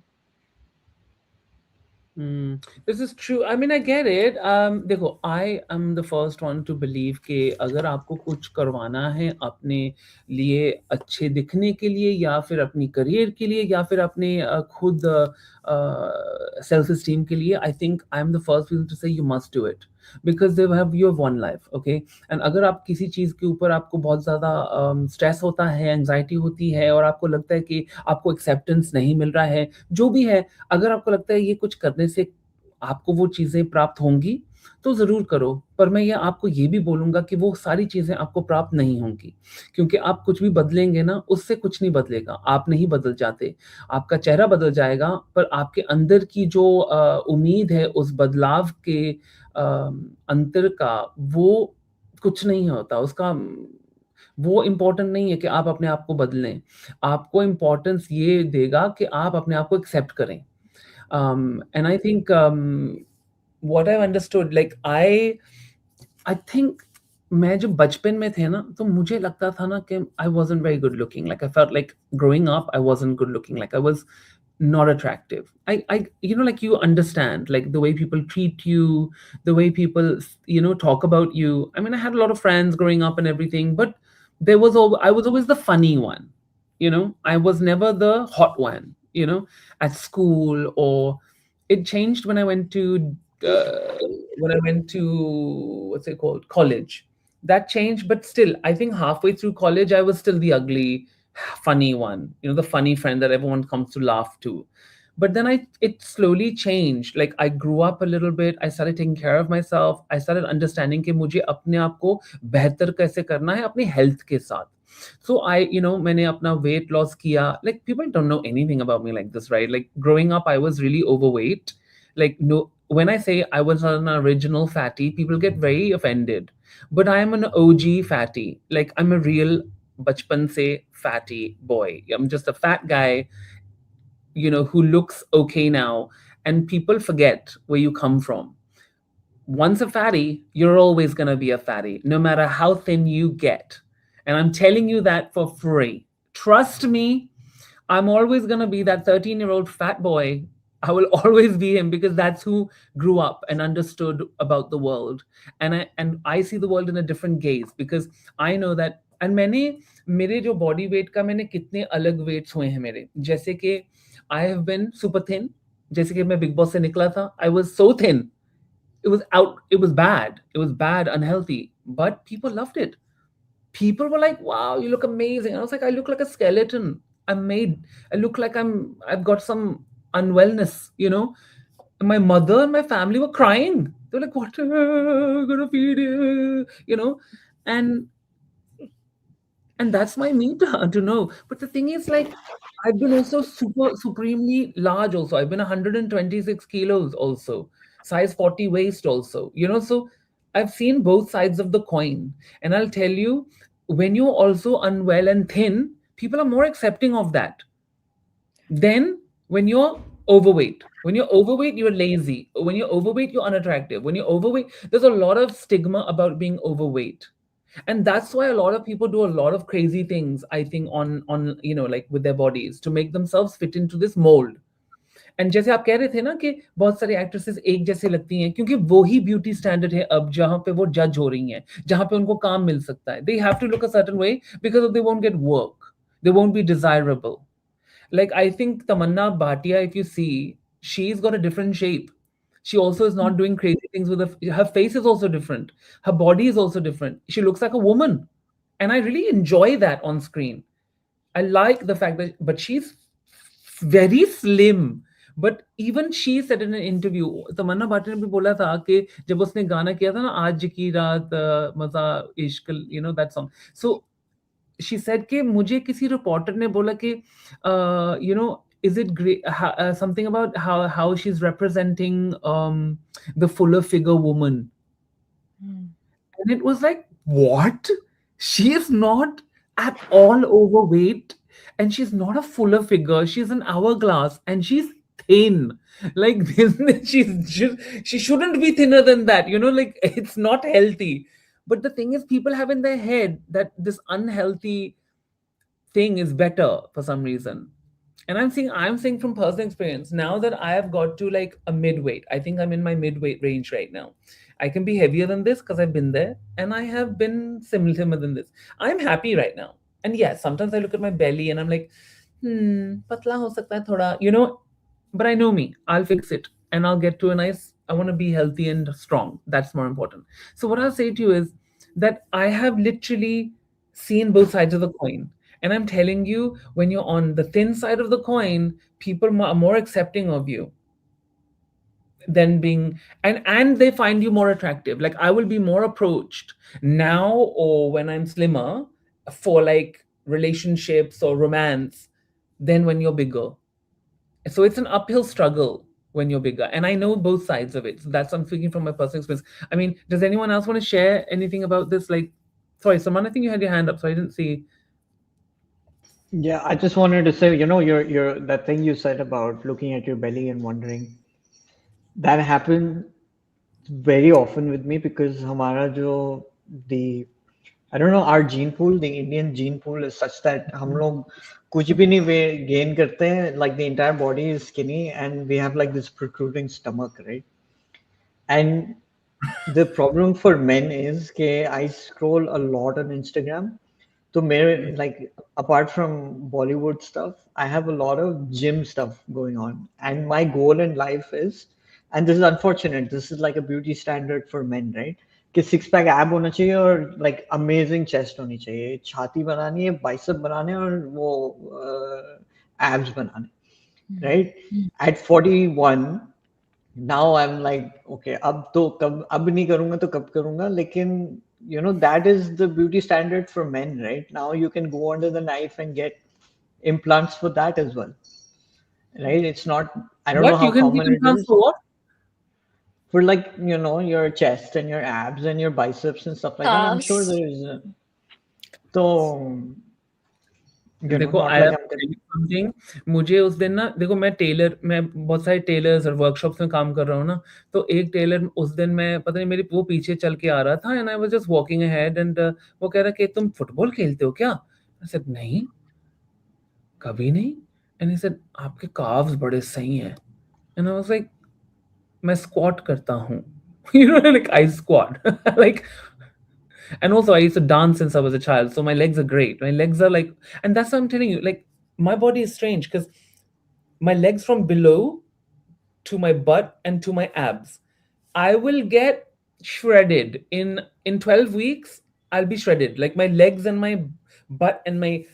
This is true. I mean, I get it. देखो, I am the first one to believe कि अगर आपको कुछ करवाना है अपने लिए अच्छे दिखने के लिए या फिर अपनी करियर के लिए या फिर अपने खुद सेल्फ एस्टीम के लिए, I think I am the first person to say you must do it because you have one life, okay? And अगर आप किसी चीज़ के ऊपर आपको बहुत ज़्यादा स्ट्रेस होता है, एंग्जाइटी होती है और आपको लगता है कि आपको एक्सेप्टेंस नहीं मिल रहा है, जो भी है, अगर आपको लगता है ये कुछ करने से आपको वो चीज़ें प्राप्त होंगी, तो ज़रूर करो। पर मैं ये आपको ये भी बोलूँगा कि वो सारी चीज़ें आपको प्राप्त नहीं होंगी, क्योंकि आप कुछ भी बदलेंगे ना, उससे कुछ नहीं बदलेगा, आप नहीं बदल जाते। आपका चेहरा बदल जाएगा, पर आपके अंदर की जो उम्मीद है उस बदलाव के अंतर का, वो कुछ नहीं होता, उसका वो इम्पोर्टेंट नहीं है कि आप अपने आप को बदलें। आपको इम्पोर्टेंस ये देगा कि आप अपने आप को एक्सेप्ट करें। And I think what I've understood, like I think मैं जब बचपन में थे ना, तो मुझे लगता था ना कि I wasn't very good looking. Like I felt like growing up, I wasn't good looking. Like I was not attractive. You know, like you understand, like the way people treat you, the way people, you know, talk about you. I mean, I had a lot of friends growing up and everything, but I was always the funny one. You know, I was never the hot one. You know, at school, or it changed when I went to what's it called, college. That changed, but still, I think halfway through college, I was still the ugly, funny one. You know, the funny friend that everyone comes to laugh to. But then it slowly changed. Like I grew up a little bit. I started taking care of myself. I started understanding कि मुझे अपने आप को बेहतर कैसे करना है अपनी health के साथ. So you know, मैंने अपना weight loss किया. Like people don't know anything about me like this, right? Like growing up, I was really overweight. Like no, when I say I was an original fatty, people get very offended. But I am an OG fatty. Like I'm a real bachpan se fatty boy. I'm just a fat guy, you know, who looks okay now. And people forget where you come from. Once a fatty, you're always going to be a fatty, no matter how thin you get. And I'm telling you that for free. Trust me, I'm always going to be that 13-year-old fat boy. I will always be him because that's who grew up and understood about the world. And I see the world in a different gaze because I know that. And मेरे जो body weight का मैंने कितने अलग weights हुए हैं मेरे, जैसे कि I have been super thin, जैसे कि मैं बिग बॉस से निकला था, I was so thin, it was bad, unhealthy, but people loved it. People were like, wow, you look amazing. And I was like, I look like a skeleton. I look like I've got some unwellness, you know. And my mother and my family were crying. They're like, what, gonna feed you know. And that's my me to know. But the thing is, like, I've been also supremely large also. I've been 126 kilos also, size 40 waist also, you know. So I've seen both sides of the coin. And I'll tell you, when you're also unwell and thin, people are more accepting of that. Then When you're overweight, you're lazy. When you're overweight, you're unattractive. When you're overweight, there's a lot of stigma about being overweight. And that's why a lot of people do a lot of crazy things, I think, on like with their bodies to make themselves fit into this mold. And जैसे आप कह रहे थे ना कि बहुत सारी actresses एक जैसे लगती हैं क्योंकि वो ही ब्यूटी स्टैंडर्ड है अब जहां पे वो जज हो रही हैं, जहां पे उनको काम मिल सकता है. They have to look a certain way because they won't get work, they won't be desirable. Like I think Tamanna Bhatia, if you see, she's got a different shape. She also is not doing crazy things with her face is also different. Her body is also different. She looks like a woman. And I really enjoy that on screen. I like the fact that, but she's very slim. But even she said in an interview, तमन्ना भाटिया ने भी बोला था कि जब उसने गाना किया था ना आज की रात मजा इश्क, that song. So she said कि मुझे किसी रिपोर्टर ने बोला कि is it great, something about how she's representing the fuller figure woman. And it was like, what? She is not at all overweight and she's not a fuller figure. She's an hourglass and she's thin. Like she shouldn't be thinner than that. Like it's not healthy. But the thing is, people have in their head that this unhealthy thing is better for some reason. And I'm saying from personal experience, now that I have got to like a midweight, I think I'm in my midweight range right now. I can be heavier than this because I've been there, and I have been similar than this. I'm happy right now. And yes, sometimes I look at my belly and I'm like, patla ho sakta hai thoda. But I know me. I'll fix it and I'll get to a nice, I want to be healthy and strong. That's more important. So what I'll say to you is that I have literally seen both sides of the coin. And I'm telling you, when you're on the thin side of the coin, people are more accepting of you than being, and they find you more attractive. Like I will be more approached now or when I'm slimmer for like relationships or romance than when you're bigger. So it's an uphill struggle when you're bigger. And I know both sides of it. So that's, I'm speaking from my personal experience. I mean, does anyone else want to share anything about this? Like, sorry, Saman, I think you had your hand up, so I didn't see. Yeah, I just wanted to say, your that thing you said about looking at your belly and wondering, that happened very often with me because हमारा जो the I don't know, our gene pool, the Indian gene pool is such that हम लोग कुछ भी नहीं weight gain करते हैं, like the entire body is skinny and we have like this protruding stomach, right? And the problem for men is that I scroll a lot on Instagram. So like apart from Bollywood stuff, I have a lot of gym stuff going on. And my goal in life is, and this is unfortunate, this is like a beauty standard for men, right? कि six pack एब होना चाहिए और like amazing chest होनी चाहिए, छाती बनानी है, बाइसेप बनाने और वो एब्स बनाने, right? At 41 now I'm like, okay, अब नहीं करूंगा तो कब करूंगा, लेकिन that is the beauty standard for men, right? Now you can go under the knife and get implants for that as well, right? It's not, I don't know What? how You can get common it implants is. for what? For like, your chest and your abs and your biceps and stuff like that. I'm sure Calves. there's so देखो not I like am I'm telling something. मुझे उस दिन ना, देखो मैं बहुत सारे tailors और वर्कशॉप्स में काम कर रहा हूँ ना. तो एक टेलर उस दिन, मैं पता नहीं मेरी वो पीछे चल के आ रहा था and I was just walking ahead and वो कह रहा कि तुम फुटबॉल खेलते हो क्या? आई सेड नहीं, कभी नहीं. एंड ही सेड आपके काव्स बड़े सही हैं. एंड आई वाज लाइक, मैं स्क्वाट करता हूँ. Like I squat. Like, and also I used to dance since I was a child, so my legs are great. My legs are like, and that's what I'm telling you. Like my body is strange because my legs from below to my butt and to my abs, I will get shredded in 12 weeks. I'll be shredded. Like my legs and my butt and my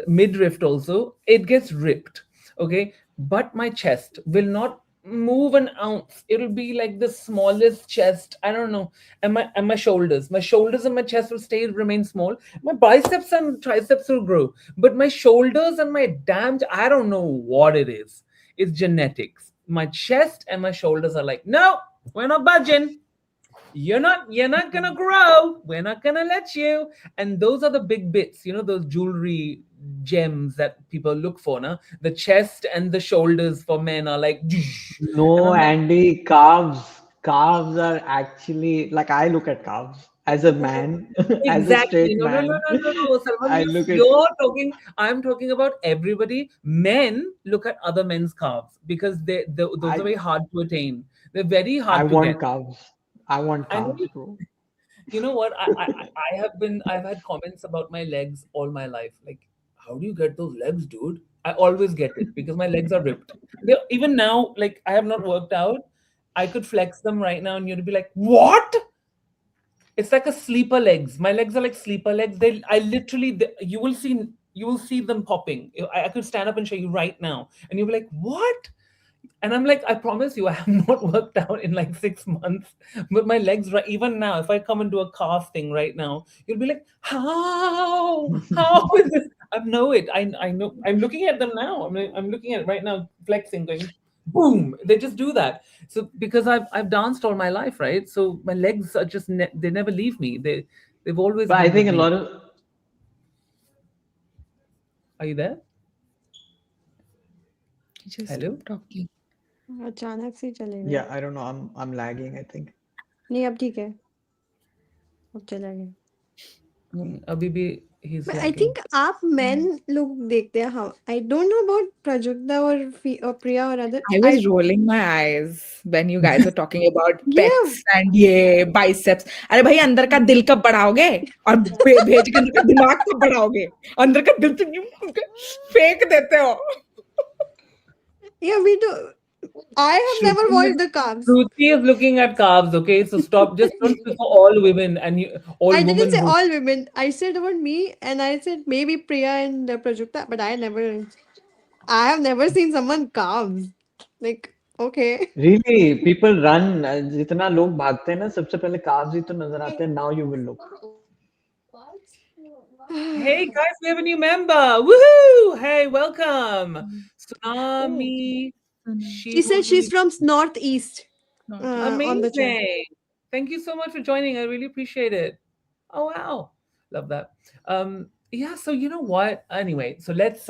midriff also, it gets ripped. Okay, but my chest will not move an ounce. It'll be like the smallest chest. I don't know. And my shoulders and my chest will remain small. My biceps and triceps will grow, but my shoulders and my damn, I don't know what it is. It's genetics. My chest and my shoulders are like, no, we're not budging. You're not gonna grow. We're not gonna let you. And those are the big bits, those jewelry gems that people look for, na? The chest and the shoulders for men are like, and No, I'm like, Andy, calves. Calves are actually like I look at calves as a man, as a exactly. straight No, no, no, man. no, no, no. Salman, I look at. you're talking. I'm talking about everybody. Men look at other men's calves because those are I very hard to attain. They're very I hard to get. want calves. I want I know. calves, bro. You know what? I've had comments about my legs all my life. Like, how do you get those legs, dude? I always get it because my legs are ripped. Even now, like, I have not worked out. I could flex them right now, and you'd be like, "What?" It's like a sleeper legs. My legs are like sleeper legs. I literally, you will see them popping. I could stand up and show you right now, and you'll be like, "What?" And I'm like, I promise you, I have not worked out in like 6 months. But my legs, right, even now, if I come and do a calf thing right now, you'll be like, how? How is this? I know it. I know. I'm looking at them now. I'm looking at it right now, flexing, going, boom. They just do that. So because I've danced all my life, right? So my legs are just they never leave me. They've always But I been with think a me. lot of Are you there? He just Hello. stopped talking. अचानक से चले गए। yeah, I don't know. I'm lagging, I think. नहीं अब ठीक है, अब चला गया। Abhi bhi he's But I lagging. think आप men लोग देखते हैं how I don't know about Prajakta or Priya or other I I was rolling my eyes when you guys were talking about yeah pecs and ये biceps. अरे भाई अंदर का दिल कब बढ़ाओगे और भेज के अंदर का दिमाग कब बढ़ाओगे? अंदर का दिल तो यूं फेंक देते हो. yeah we do. I have never Shruti watched the calves. Shruti is looking at carbs, okay? So stop. Just don't speak for all women and all I didn't women say who. all women. I said about me, and I said maybe Priya and Prajakta, but I have never seen someone calves. Like, okay. Really, people run. जितना लोग भागते हैं ना, सबसे पहले calves ही तो नजर आते हैं. Now you will look. Hey guys, we have a new member. Woohoo! Hey, welcome, Oh, Tsunami. Sunam. She She said will she's be from Northeast Not on the chat. amazing. Thank you so much for joining. I really appreciate it. Oh wow. Love that. Yeah, so you know what? Anyway, so let's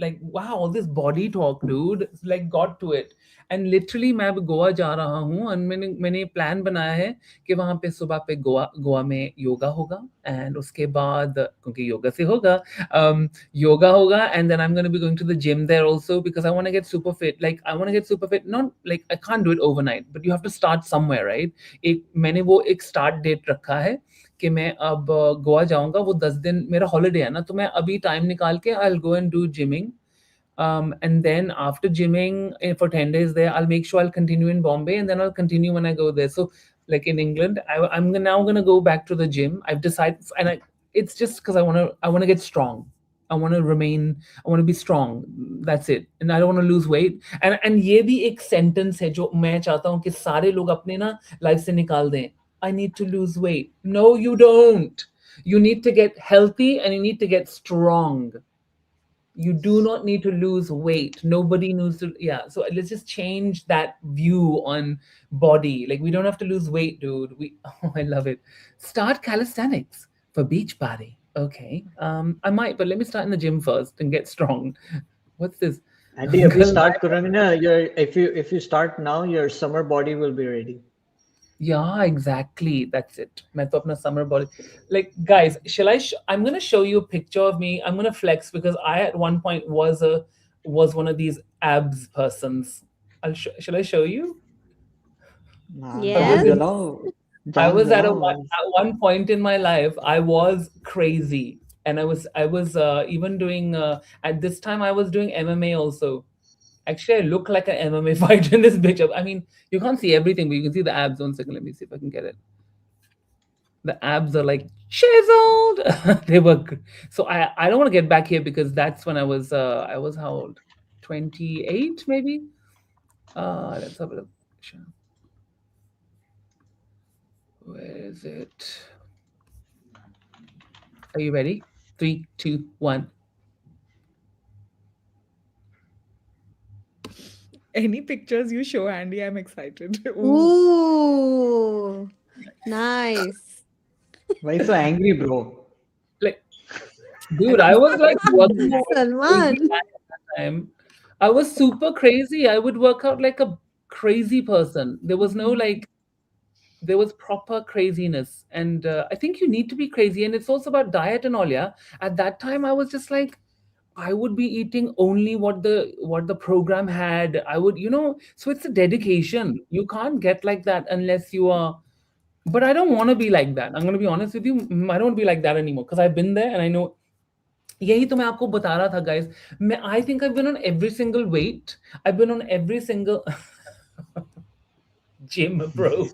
like wow, all this body talk, dude. Like got to it. And literally मैं अब गोवा जा रहा हूँ और मैंने plan बनाया है कि वहाँ पे सुबह पे गोवा में योगा होगा एंड उसके बाद क्योंकि योगा से होगा yoga hoga and then I'm going to be going to the gym there also because I want to get super fit. Like I want to get super fit, not like I can't do it overnight, but you have to start somewhere, right? एक मैंने वो एक start date रखा है कि मैं अब गोवा जाऊंगा, वो 10 दिन मेरा हॉलिडे है ना, तो मैं अभी टाइम निकाल के I'll go and do gymming. And then after gymming for 10 days there, I'll make sure I'll continue in Bombay and then I'll continue when I go there. So, like in England, I'm now going to go back to the gym. I've decided, and it's just because I want to get strong. I want to be strong. That's it. And I don't want to lose weight. And ये भी एक sentence है जो मैं चाहता हूँ कि सारे लोग अपने ना life से निकाल दें. I need to lose weight. No, you don't. You need to get healthy and you need to get strong. You do not need to lose weight. Nobody needs to, yeah. So let's just change that view on body. Like we don't have to lose weight, dude. Oh, I love it. Start calisthenics for beach body. Okay. I might, but let me start in the gym first and get strong. What's this? Andy, अभी start करोगे ना, if you start now, your summer body will be ready. Yeah, exactly. That's it. मैं तो अपना summer body. Like, guys, I'm gonna show you a picture of me. I'm gonna flex because I at one point was one of these abs persons. Shall I show you? हाँ, I जान was Yes. in, दिलाओ, I जान was at दिलाओ. at one point in my life, I was crazy, and I was even doing at this time I was doing MMA also. Actually, I look like an MMA fighter in this bitch. I mean, you can't see everything, but you can see the abs. 1 second, let me see if I can get it. The abs are like chiseled. They were so I don't want to get back here because that's when I was how old? 28 maybe. Let's have a look. Where is it? Are you ready? 3, 2, 1. any pictures you show, Andy, I'm excited. Ooh. Ooh. Nice. Why so angry, bro? Like, dude, I was like working out like a crazy Salman. guy at that time. I was super crazy. I would work out like a crazy person. There was no like, there was proper craziness. And I think you need to be crazy. And it's also about diet and all, yeah. At that time, I was just like, I would be eating only what the program had. I would, so it's a dedication. You can't get like that unless you are. But I don't want to be like that. I'm going to be honest with you. I don't want to be like that anymore because I've been there and I know. यही तो मैं आपको बता रहा था guys. I think I've been on every single weight. I've been on every single gym, bro.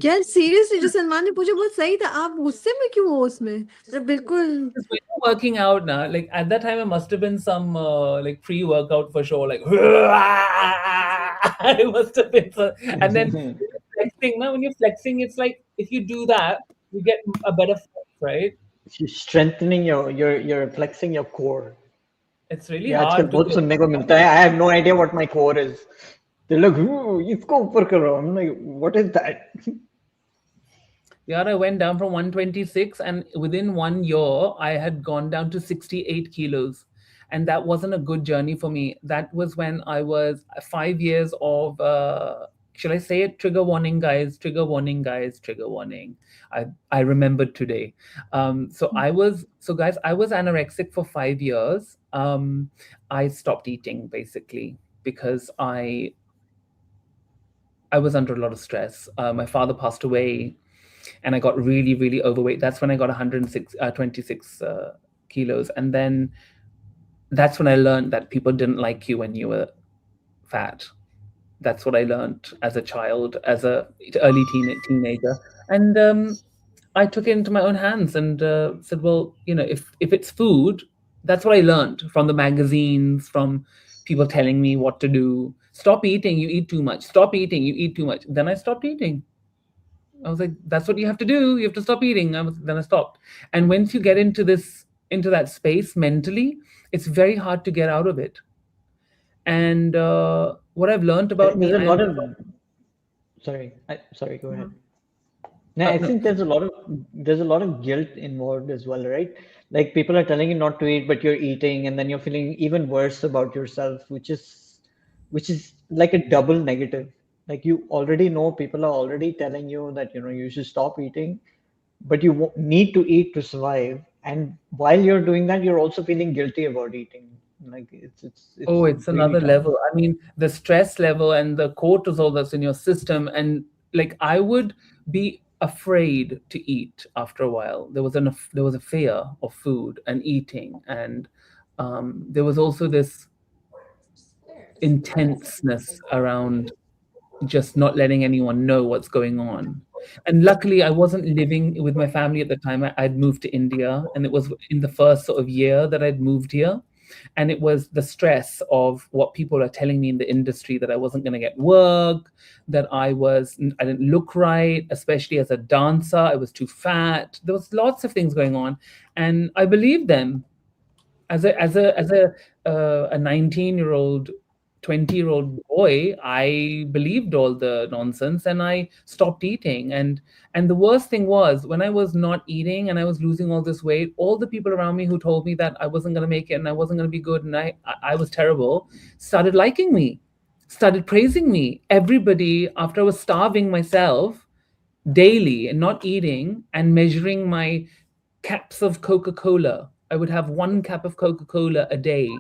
यार seriously जो सलमान ने पूछा बहुत सही था, आप गुस्से में क्यों हो उसमें? मतलब बिल्कुल Just when you're working out now, like at that time, it must have been some like pre-workout for sure. Like it must have been, and then flexing. Now, when you're flexing, it's like if you do that, you get a better flex, right? You're strengthening you're flexing your core. It's really ये आजकल hard to बहुत do. सुनने को मिलता है. I have no idea what my core is. They're like, इसको ऊपर करो. I'm like, what is that? Yeah, I went down from 126, and within 1 year, I had gone down to 68 kilos. And that wasn't a good journey for me. That was when I was 5 years of, should I say it? Trigger warning, guys, trigger warning, guys, trigger warning. I remembered today. So guys, I was anorexic for 5 years. I stopped eating basically because I was under a lot of stress. My father passed away and I got really, really overweight. That's when I got 26 kilos. And then that's when I learned that people didn't like you when you were fat. That's what I learned as a child, as a early teenager. And I took it into my own hands and said, well, if it's food, that's what I learned from the magazines, from people telling me what to do. Stop eating, you eat too much. Stop eating, you eat too much. Then I stopped eating. I was like, that's what you have to do. You have to stop eating. Then I stopped. And once you get into that space mentally, it's very hard to get out of it. And what I've learned about me, There's a lot of sorry, go ahead. No, I no, think there's a lot of guilt involved as well, right? Like people are telling you not to eat, but you're eating, and then you're feeling even worse about yourself, which is like a double negative. Like you already know people are already telling you that you should stop eating, but you need to eat to survive, and while you're doing that, you're also feeling guilty about eating. Like oh, it's it's really another tough. level. I mean, the stress level and the cortisol that's in your system. And like, I would be afraid to eat after a while. There was a fear of food and eating. And there was also this intenseness around just not letting anyone know what's going on. And luckily, I wasn't living with my family at the time. I'd moved to India, and it was in the first sort of year that I'd moved here. And it was the stress of what people are telling me in the industry, that I wasn't going to get work, that I didn't look right, especially as a dancer. I was too fat. There was lots of things going on, and I believed them as a 19-year-old 20-year-old boy. I believed all the nonsense and I stopped eating. And the worst thing was, when I was not eating and I was losing all this weight, all the people around me who told me that I wasn't going to make it and I wasn't going to be good and I was terrible, started liking me, started praising me. Everybody, after I was starving myself daily and not eating and measuring my caps of Coca-Cola. I would have 1 cup of Coca-Cola a day.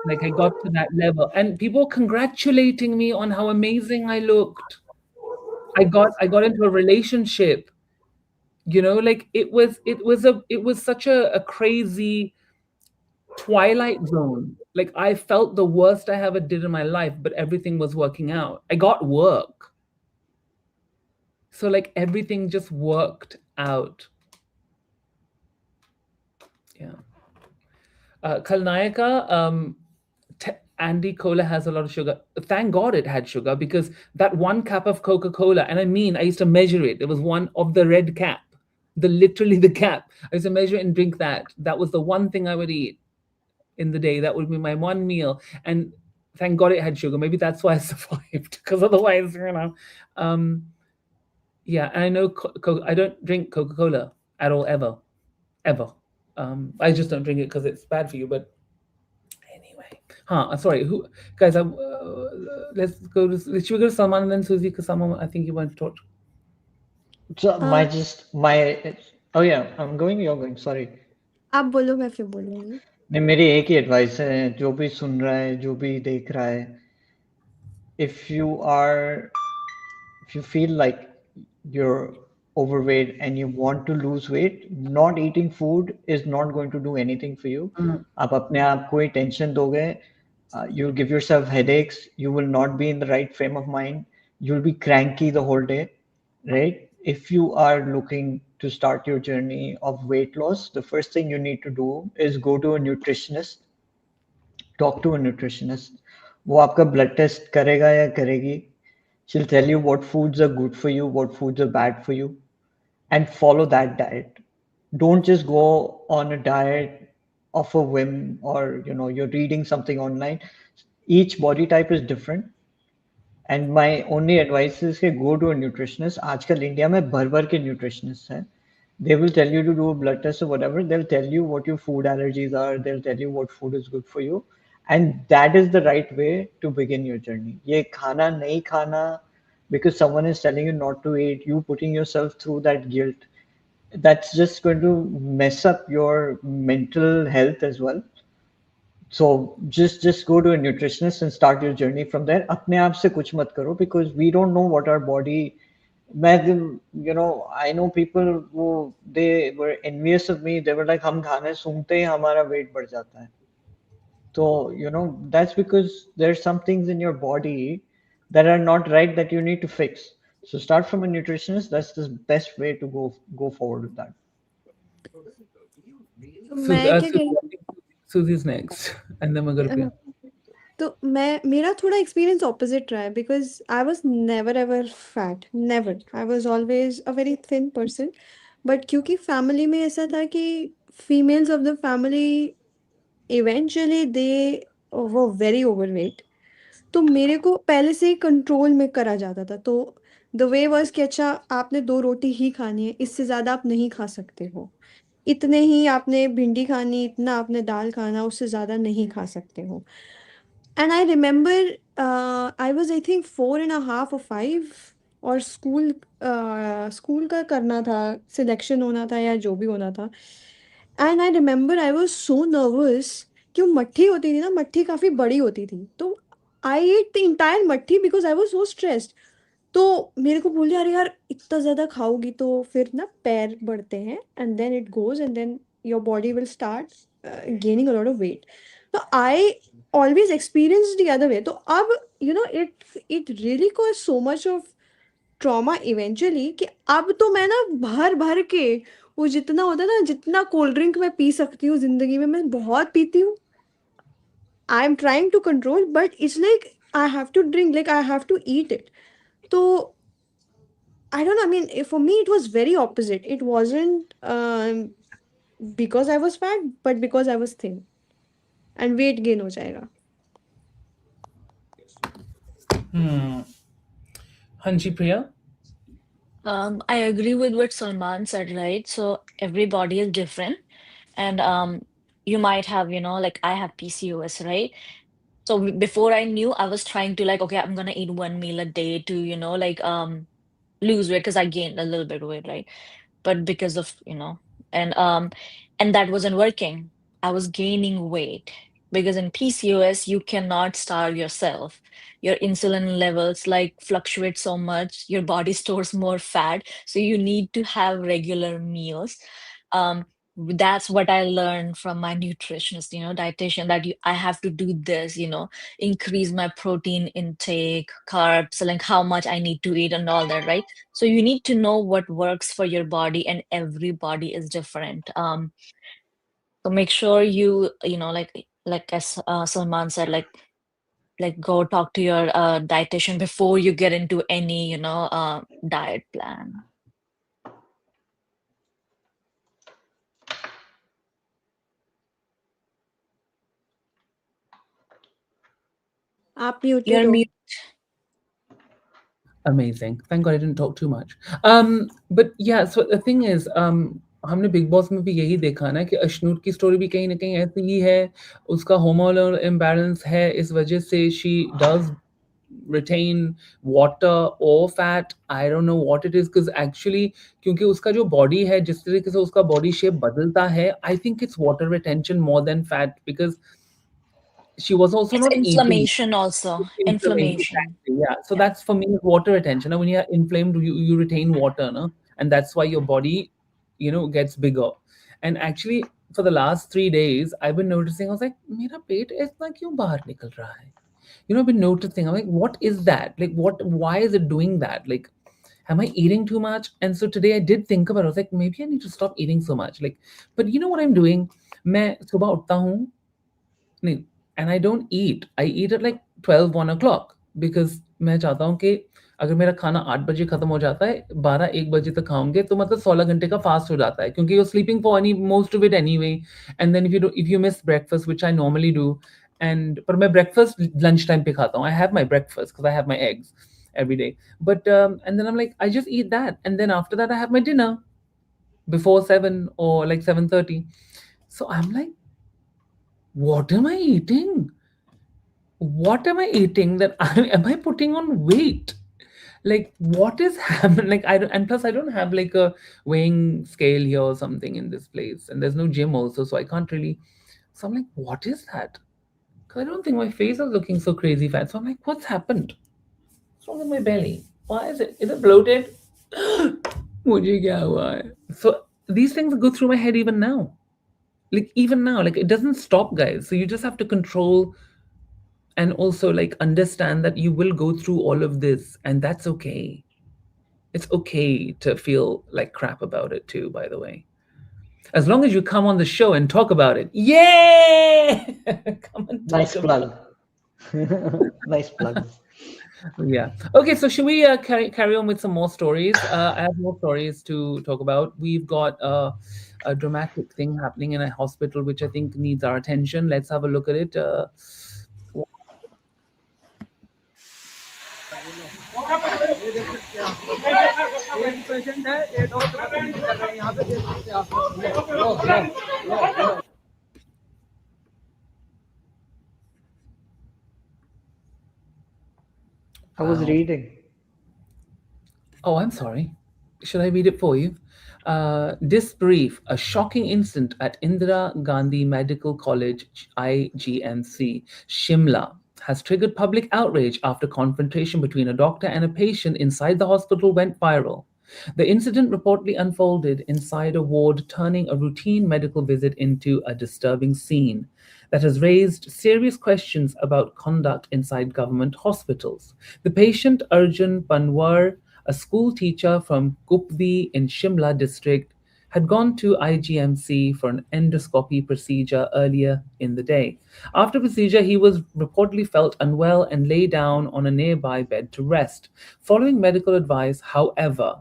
Like, I got to that level, and people congratulating me on how amazing I looked. I got into a relationship. Like, it was such a crazy twilight zone. Like, I felt the worst I ever did in my life, but everything was working out. I got work. So like everything just worked out. Yeah. Kalnayaka, Andy Cola has a lot of sugar. Thank God it had sugar, because that 1 cup of Coca-Cola, and I used to measure it. It was one of the red cap, literally the cap. I used to measure it and drink that. That was the one thing I would eat in the day. That would be my one meal. And Thank God it had sugar. Maybe that's why I survived. Because otherwise, um, yeah. And I know I don't drink Coca Cola at all, ever, ever. I just don't drink it because it's bad for you. But anyway, sorry. Who guys? Let's go to. Should we go to Salman and then Susie? Because Salman, I think you want to talk. So a, my oh yeah, I'm going, you're going, sorry. आप बोलो मैं फिर बोलूँगी। नहीं, मेरी एक ही advice है, जो भी सुन रहा है, जो भी देख रहा है, if you are if you feel like you're overweight and you want to lose weight, not eating food is not going to do anything for you. Mm. आप अपने आप को ही टेंशन दोगे, you'll give yourself headaches, you will not be in the right frame of mind, you'll be cranky the whole day, right? If you are looking to start your journey of weight loss, the first thing you need to do is go to a nutritionist, talk to a nutritionist. वो आपका blood test करेगा या करेगी. She'll tell you what foods are good for you, what foods are bad for you, and follow that diet. Don't just go on a diet of a whim, or you're reading something online. Each body type is different, and my only advice is कि go to a nutritionist. आजकल India में भर भर के nutritionists हैं. They will tell you to do a blood test or whatever. They'll tell you what your food allergies are. They'll tell you what food is good for you. And that is the right way to begin your journey. ये खाना नहीं खाना because someone is telling you not to eat, you putting yourself through that guilt, that's just going to mess up your mental health as well. So just go to a nutritionist and start your journey from there. अपने आप से कुछ मत करो, because we don't know what our body. I know people who they were envious of me. They were like, हम खाने सूंघते ही हमारा weight बढ़ जाता है. So that's because there's some things in your body that are not right that you need to fix. So start from a nutritionist. That's the best way to go forward with that. तो मैं क्या कह रही Susie's next, and then we're going to थी Priya. तो मेरा थोड़ा experience opposite रहा है because I was never ever fat never I was always a very thin person but क्योंकि फैमिली में ऐसा था कि females of the family eventually they वो वेरी ओवरवेट तो मेरे को पहले से ही कंट्रोल में करा जाता था तो द वे वाज कि अच्छा आपने 2 रोटी ही खानी है इससे ज़्यादा आप नहीं खा सकते हो इतने ही आपने भिंडी खानी इतना आपने दाल खाना उससे ज़्यादा नहीं खा सकते हो And I remember I was I think 4.5 or 5 और स्कूल का करना था सिलेक्शन होना था या जो भी होना था and I remember I was so nervous कि वो मट्ठी होती थी ना मट्ठी काफ़ी बड़ी होती थी तो I ate the entire mathri because I was so stressed तो मेरे को बोले अरे यार इतना ज़्यादा खाओगी तो फिर ना पैर बढ़ते हैं and then it goes and then your body will start gaining a lot of weight तो I always experienced the other way तो अब it really caused so much of trauma eventually कि अब तो मैं ना भर भर के वो जितना होता है ना जितना कोल्ड ड्रिंक मैं पी सकती हूँ जिंदगी में मैं बहुत पीती हूँ I am trying to control but it's like I have to drink like I have to eat it तो I don't know. I mean, for me, it was very opposite. It wasn't because I was fat, but because I was thin. And weight gain हो जाएगा. Hanji, Priya. I agree with what Salman said, right? So every body is different, and you might have, like I have PCOS, right? So before I knew, I was trying to like, okay, I'm gonna eat one meal a day to, like lose weight because I gained a little bit of weight, right? But because of and and that wasn't working. I was gaining weight because in PCOS you cannot starve yourself. Your insulin levels like fluctuate so much, your body stores more fat, so you need to have regular meals. That's what I learned from my nutritionist, dietitian, that I have to do this, increase my protein intake, carbs, like how much I need to eat and all that, right? So you need to know what works for your body, and every body is different. So make sure like as Salman said, like go talk to your dietitian before you get into any, diet plan. आप muted You're हो। mute. Amazing. Thank God I didn't talk too much. But yeah, so the thing is, हमने big boss में भी यही देखा ना कि अश्नूर की स्टोरी भी कहीं ना कहीं ऐसी ही है. उसका hormonal imbalance है, इस वजह से she does retain water or fat. I don't know what it is because actually क्योंकि उसका जो body है, जिस तरीके से उसका body shape बदलता है, I think it's water retention more than fat because she was also It's not eating. inflammation also. Inflammation, Inflammation. exactly. Yeah. So Yeah. that's for me is water retention. Now, when you're inflamed, you retain water, no? And that's why your body, gets bigger. And actually, for the last 3 days, I've been noticing. I was like, "Mera पेट ऐसा क्यों बाहर निकल रहा है?" I've been noticing. I'm like, "What is that? Like, what? Why is it doing that? Like, am I eating too much?" And so today I did think about it. I was like, maybe I need to stop eating so much. Like, but you know what I'm doing? मैं सुबह उठता हूँ नहीं, and I don't eat. I eat at like 12, 1 o'clock because मैं चाहता हूँ कि अगर मेरा खाना 8 बजे खत्म हो जाता है, 12, 1 बजे तक खाऊँगे तो मतलब 16 घंटे का फास्ट हो जाता है क्योंकि you're sleeping for any most of it anyway. And then if you miss breakfast, which I normally do, and पर मैं breakfast lunch time पे खाता हूँ. I have my breakfast because I have my eggs every day. But and then I'm like I just eat that, and then after that I have my dinner before 7 or like 7:30. So I'm like, what am I eating? What am I eating that am I putting on weight? Like what is happening? Like I don't, and plus I don't have like a weighing scale here or something in this place, and there's no gym also, so I can't really. So I'm like, what is that? Because I don't think my face is looking so crazy fat. So I'm like, what's happened? What's wrong with my belly? Why is it? Is it bloated? मुझे क्या हुआ है? So these things go through my head even now. Like even now, like it doesn't stop, guys. So you just have to control and also like understand that you will go through all of this and that's okay. It's okay to feel like crap about it too, by the way, as long as you come on the show and talk about it. Yay! Come and talk Nice about plug. Nice plugs. it. Yeah. Okay, so should we carry on with some more stories? I have more stories to talk about. We've got a dramatic thing happening in a hospital which I think needs our attention. Let's have a look at it. I was Wow. reading. Oh, I'm sorry. Should I read it for you? Disbrief, a shocking incident at Indira Gandhi Medical College, IGMC, Shimla, has triggered public outrage after confrontation between a doctor and a patient inside the hospital went viral. The incident reportedly unfolded inside a ward, turning a routine medical visit into a disturbing scene that has raised serious questions about conduct inside government hospitals. The patient, Arjun Panwar, a school teacher from Kupvi in Shimla district, had gone to IGMC for an endoscopy procedure earlier in the day. After procedure, he was reportedly felt unwell and lay down on a nearby bed to rest. Following medical advice, however,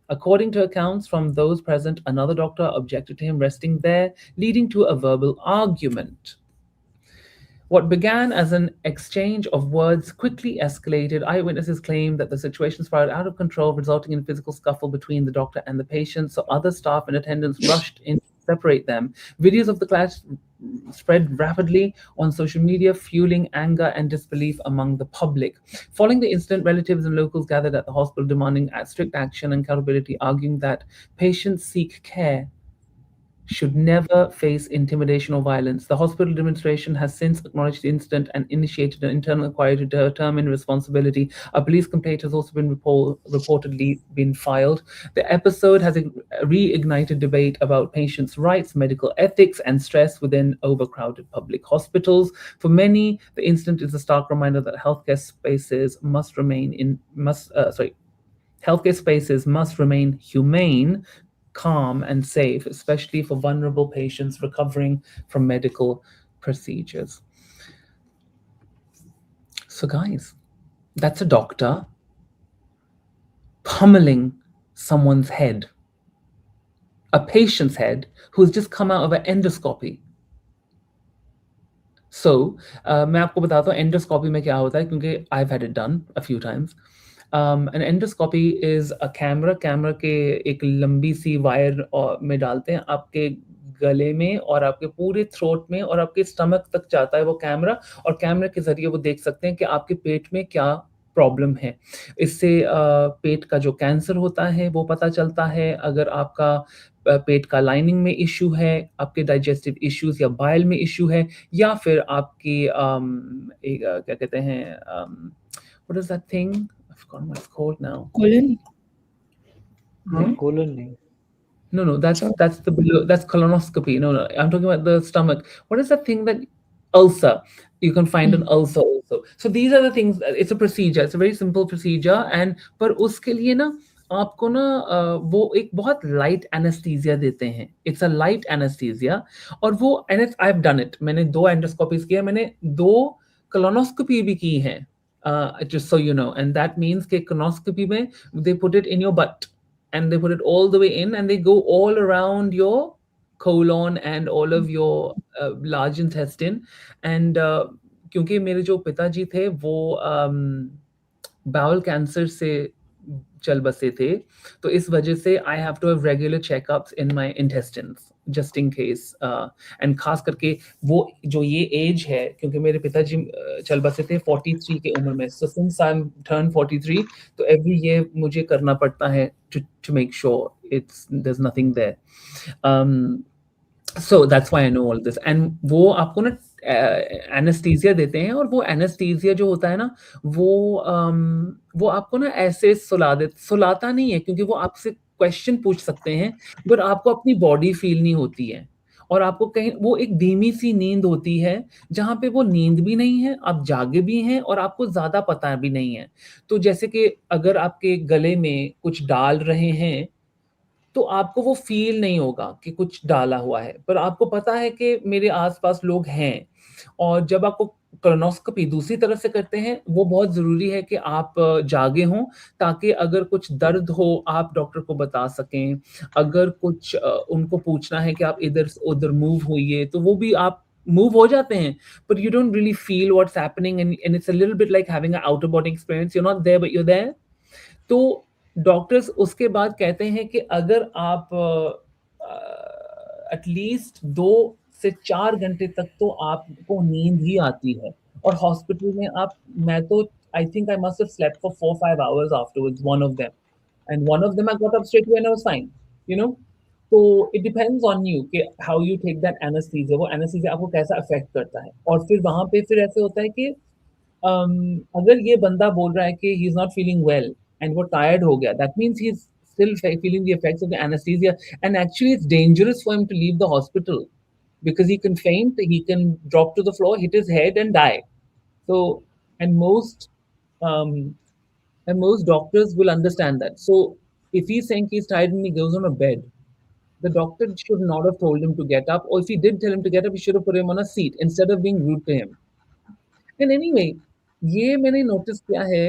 according to accounts from those present, another doctor objected to him resting there, leading to a verbal argument. What began as an exchange of words quickly escalated. Eyewitnesses claimed that the situation spiraled out of control, resulting in a physical scuffle between the doctor and the patient. So other staff and attendants rushed in to separate them. Videos of the clash spread rapidly on social media, fueling anger and disbelief among the public. Following the incident, relatives and locals gathered at the hospital demanding strict action and accountability, arguing that patients seek care should never face intimidation or violence. The hospital administration has since acknowledged the incident and initiated an internal inquiry to determine responsibility. A police complaint has also been reportedly been filed. The episode has reignited debate about patients' rights, medical ethics, and stress within overcrowded public hospitals. For many, the incident is a stark reminder that healthcare spaces must remain humane, calm, and safe, especially for vulnerable patients recovering from medical procedures. So, guys, that's a doctor pummeling someone's head, a patient's head who's just come out of an endoscopy. सो मैं आपको बताता हूँ endoscopy में क्या होता है, क्योंकि I have had it done a few times. An endoscopy is a camera. Camera के एक लंबी सी वायर में डालते हैं आपके गले में और आपके पूरे थ्रोट में और आपके स्टमक तक जाता है वो कैमरा. और कैमरे के जरिए वो देख सकते हैं कि आपके पेट में क्या प्रॉब्लम है. इससे पेट का जो कैंसर होता है वो पता चलता है. अगर आपका पेट का लाइनिंग में इश्यू है, आपके डाइजेस्टिव इश्यूज या बाइल में इश्यू है, या फिर आपकी क्या कहते हैं, what is that thing, I forgot what it's called now. Colon. नहीं, कोलन नहीं. No, no, that's So that's the below, that's colonoscopy. No, no, I'm talking about the stomach. What is that thing that ulcer? You can find an mm, ulcer also. So these are the things. It's a procedure. It's a very simple procedure. And पर उसके लिए ना आपको ना वो एक बहुत light anaesthesia देते हैं. It's a light anaesthesia. और वो and I have done it. मैंने 2 एंडोस्कोपीज किया. मैंने 2 कोलोनोस्कोपी भी की हैं. Just so you know, and that means कि colonoscopy में they put it in your butt and they put it all the way in and they go all around your colon and all of your large intestine. And क्योंकि मेरे जो पिताजी थे वो bowl cancer से चल बसे थे, तो इस वजह से I have to have regular checkups in my intestines just in case. And खास करके वो जो ये एज है, क्योंकि मेरे पिताजी चल बसे थे 43 की उम्र में. So since I am turn 43, तो एवरी ईयर मुझे करना पड़ता है to make sure it's there is nothing there. So that's why I know all this. And वो आपको ना एनेस्थीसिया देते हैं, और वो एनेस्थीसिया जो होता है ना, वो आपको ना ऐसे सुलाता नहीं है, क्योंकि वो आपसे क्वेश्चन पूछ सकते हैं, बट आपको अपनी बॉडी फील नहीं होती है. और आपको कहीं वो एक धीमी सी नींद होती है, जहाँ पे वो नींद भी नहीं है, आप जागे भी हैं और आपको ज़्यादा पता भी नहीं है. तो जैसे कि अगर आपके गले में कुछ डाल रहे हैं, तो आपको वो फ़ील नहीं होगा कि कुछ डाला हुआ है, पर आपको पता है कि मेरे आस-पास लोग हैं. और जब आपको कोलोनोस्कोपी दूसरी तरफ से करते हैं, वो बहुत ज़रूरी है कि आप जागे हों, ताकि अगर कुछ दर्द हो, आप डॉक्टर को बता सकें. अगर कुछ उनको पूछना है कि आप इधर से उधर मूव होइए, तो वो भी आप मूव हो जाते हैं, but you don't really feel what's happening. And it's a little bit like having a outer body experience. You are not there but you are there. तो डॉक्टर्स उसके बाद कहते हैं कि अगर आप एटलीस्ट 2 से 4 घंटे तक तो आपको नींद ही आती है. और हॉस्पिटल में आप, मैं तो I think I must have slept for 4-5 hours afterwards, one of them. And one of them I got up straight away and I was fine, you know. तो इट डिपेंड्स ऑन यू कि how you take that anaesthesia. वो anaesthesia आपको कैसा affect करता है. और फिर वहां पे फिर ऐसे होता है कि अगर ये बंदा बोल रहा है कि he is not feeling well and वो टायर्ड हो गया, that means he is still feeling the effects of the anesthesia, and actually it's dangerous for him to leave the hospital because he can faint, he can drop to the floor, hit his head and die. So and um, most doctors will understand that. So if he's saying he's tired and he goes on a bed, the doctor should not have told him to get up, or if he did tell him to get up, he should have put him on a seat instead of being rude to him. And anyway, ये मैंने notice किया है,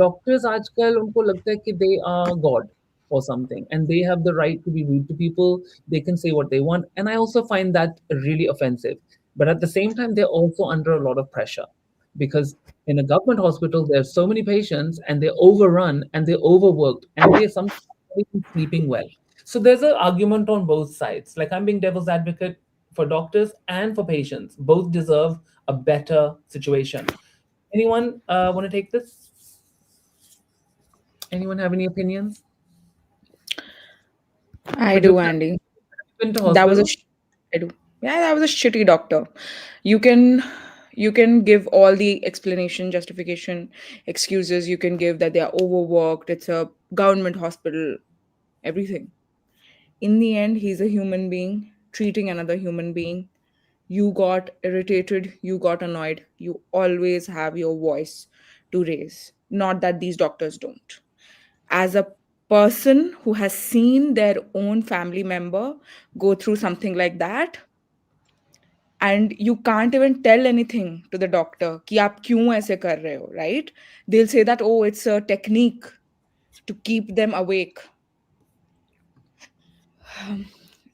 doctors आजकल उनको लगता है कि they are god for something and they have the right to be rude to people. They can say what they want, and I also find that really offensive. But at the same time, they're also under a lot of pressure because in a government hospital, there are so many patients and they're overrun and they're overworked and they're sometimes not even sleeping well. So there's an argument on both sides. Like I'm being devil's advocate for doctors and for patients. Both deserve a better situation. Anyone want to take this? Anyone have any opinions? I do, Pradyumna, Andy. been to That was a hospital? I do. Yeah, that was a shitty doctor. You can you can give all the explanation, justification, excuses you can give that they are overworked, it's a government hospital, everything. In the end, he's a human being treating another human being. You got irritated, you got annoyed. You always have your voice to raise. Not that these doctors don't. As a person who has seen their own family member go through something like that, and you can't even tell anything to the doctor कि आप क्यों ऐसे कर रहे हो, right? They'll say that, oh, it's a technique to keep them awake.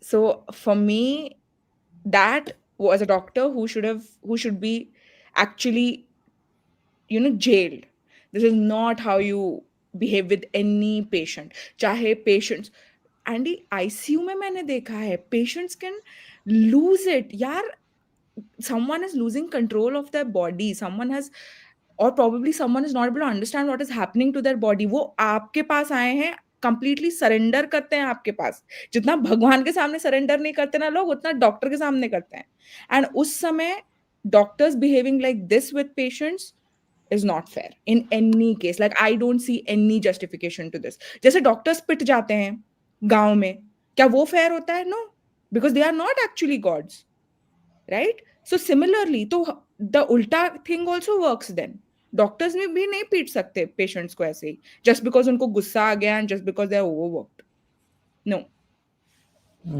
So for me, that who as a doctor who should be actually jailed. This is not how you behave with any patient. चाहे patients, Andy ICU में मैंने देखा है patients can lose it यार. Someone is losing control of their body, someone has, or probably someone is not able to understand what is happening to their body. वो आपके पास आए हैं, कंप्लीटली सरेंडर करते हैं आपके पास. जितना भगवान के सामने सरेंडर नहीं करते ना लोग, उतना डॉक्टर के सामने करते हैं. एंड उस समय doctors behaving like this with patients is not fair in any case. Like, I don't see any justification to this. जैसे डॉक्टर्स पिट जाते हैं गांव में, क्या वो फेयर होता है? No, because they are not actually gods, right? So similarly तो द उल्टा thing also works then. Doctors में भी नहीं पीट सकते पेशेंट्स को ऐसे ही जस्ट बिकॉज उनको गुस्सा आ गया and just because they are overworked. No.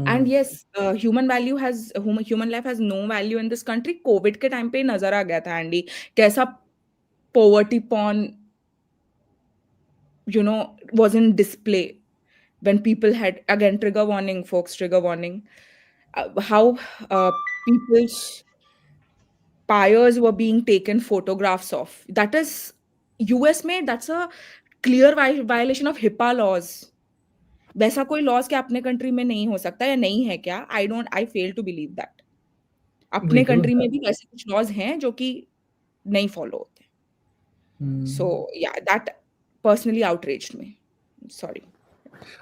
And yes, human life has no value in this country. Covid के टाइम पे नजर आ गया था एंडी कैसा poverty porn was in display when people had, again, trigger warning folks, trigger warning, how people's pyres were being taken photographs of. That is US में, that's a clear violation of HIPAA laws. वैसा कोई laws क्या अपने country में नहीं हो सकता या नहीं है क्या? आई फेल टू बिलीव दैट. अपने कंट्री में भी वैसे कुछ लॉज हैं जो कि नहीं फॉलो होते. So yeah, that personally outraged me. Sorry.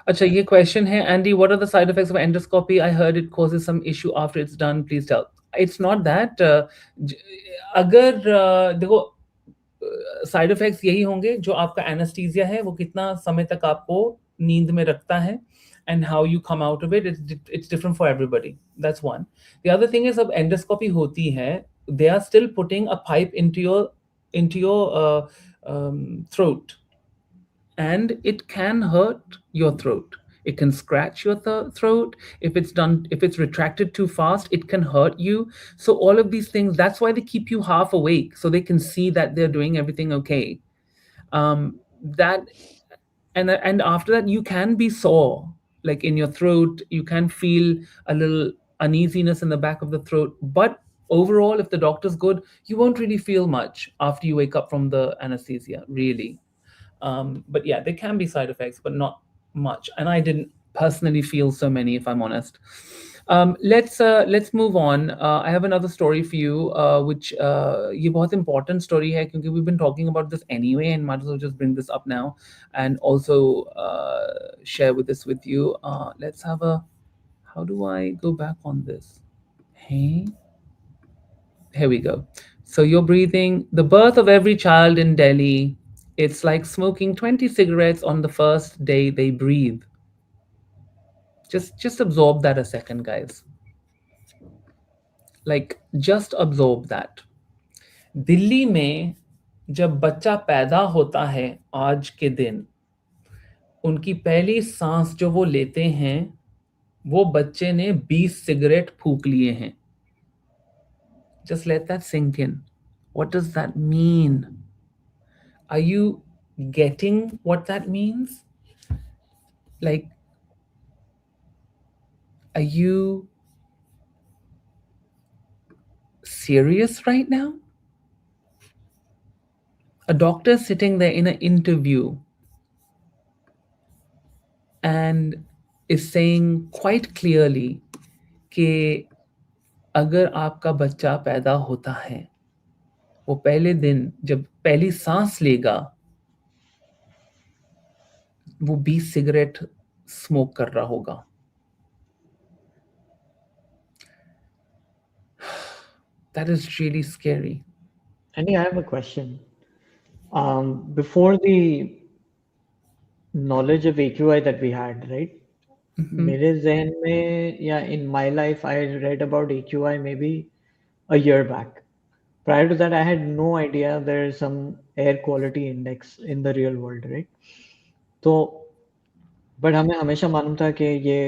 Acha, ye question hai, Andy, what are the side effects of endoscopy? I heard it causes some issue after it's done. Please tell. It's not that. अगर देखो side effects यही होंगे जो आपका anaesthesia है वो कितना समय तक आपको नींद में रखता है, and how you come out of it, it's different for everybody. That's one. The other thing is, अब endoscopy होती है, they are still putting a pipe into your throat, and it can hurt your throat. It can scratch your throat. If it's retracted too fast, it can hurt you. So all of these things, that's why they keep you half awake, so they can see that they're doing everything okay. That and after that you can be sore, like in your throat. You can feel a little uneasiness in the back of the throat, but overall, if the doctor's good, you won't really feel much after you wake up from the anesthesia, really. But yeah, there can be side effects, but not much. And I didn't personally feel so many, if I'm honest. Let's move on. I have another story for you, which ये बहुत important story है क्योंकि we've been talking about this anyway, and might as well just bring this up now and also share this with you. Let's have a. How do I go back on this? Hey. Here we go. So you're breathing. The birth of every child in Delhi, it's like smoking 20 cigarettes on the first day they breathe. Just absorb that a second, guys. Like, just absorb that. Delhi में जब बच्चा पैदा होता है आज के दिन, उनकी पहली सांस जो वो लेते हैं, वो बच्चे ने 20 सिगरेट फूंक लिए हैं. Just let that sink in. What does that mean? Are you getting what that means? Like, are you serious right now? A doctor sitting there in an interview and is saying quite clearly कि अगर आपका बच्चा पैदा होता है, वो पहले दिन जब पहली सांस लेगा, वो 20 सिगरेट स्मोक कर रहा होगा. That is really scary. Andy, I have a question. Before the knowledge of AQI that we had, right? मेरे ज़हन में, yeah, in my life, I read about AQI maybe a year back. Prior to that, I had no idea there is some air quality index in the real world, right? तो but हमें हमेशा मालूम था कि ये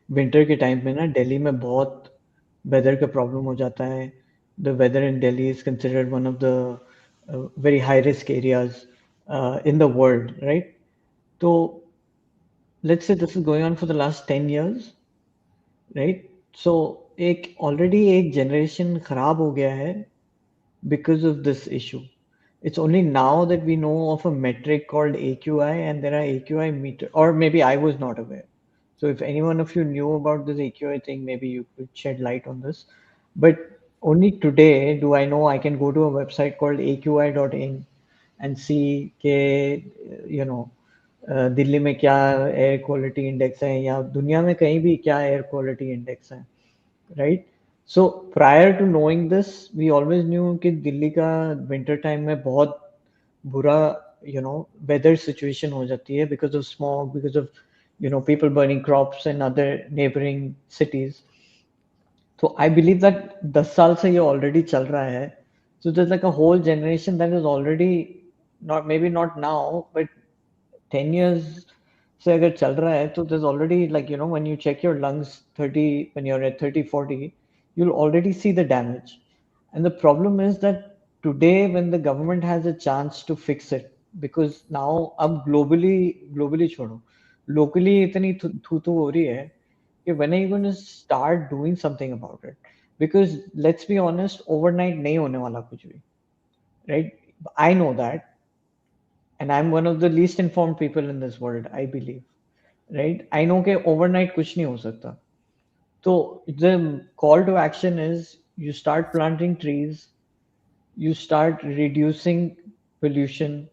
winter के time पे ना दिल्ली में बहुत वेदर का प्रॉब्लम हो जाता है. The weather in Delhi is considered one of the very high risk areas in the world, right? तो let's say this is going on for the last 10 years, right? So एक ऑलरेडी एक generation खराब हो गया है because of this issue. It's only now that we know of a metric called AQI, and there are AQI meter, or maybe I was not aware. So if any one of you knew about this AQI thing, maybe you could shed light on this. But only today do I know I can go to a website called aqi.in and see के you know Delhi में क्या air quality index है या दुनिया में कहीं भी क्या एयर क्वालिटी इंडेक्स है, right? So prior to knowing this, we always knew कि दिल्ली का winter time में बहुत बुरा weather situation हो जाती है because of smog, because of people burning crops in other neighboring cities. So I believe that 10 साल से ये already चल रहा है. So there's like a whole generation that is already not, maybe not now, but 10 years से अगर चल रहा है तो there's already, like, when you check your lungs 30, when you're at 30-40, you'll already see the damage. And the problem is that today when the government has a chance to fix it, because now अब globally छोड़ो, locally इतनी थू थू हो रही है कि when are you going to start doing something about it? Because let's be honest, overnight नहीं होने वाला कुछ भी, right? I know that, and I'm one of the least informed people in this world, I believe, right? I know कि overnight कुछ नहीं हो सकता. So the call to action is you start planting trees, you start reducing pollution,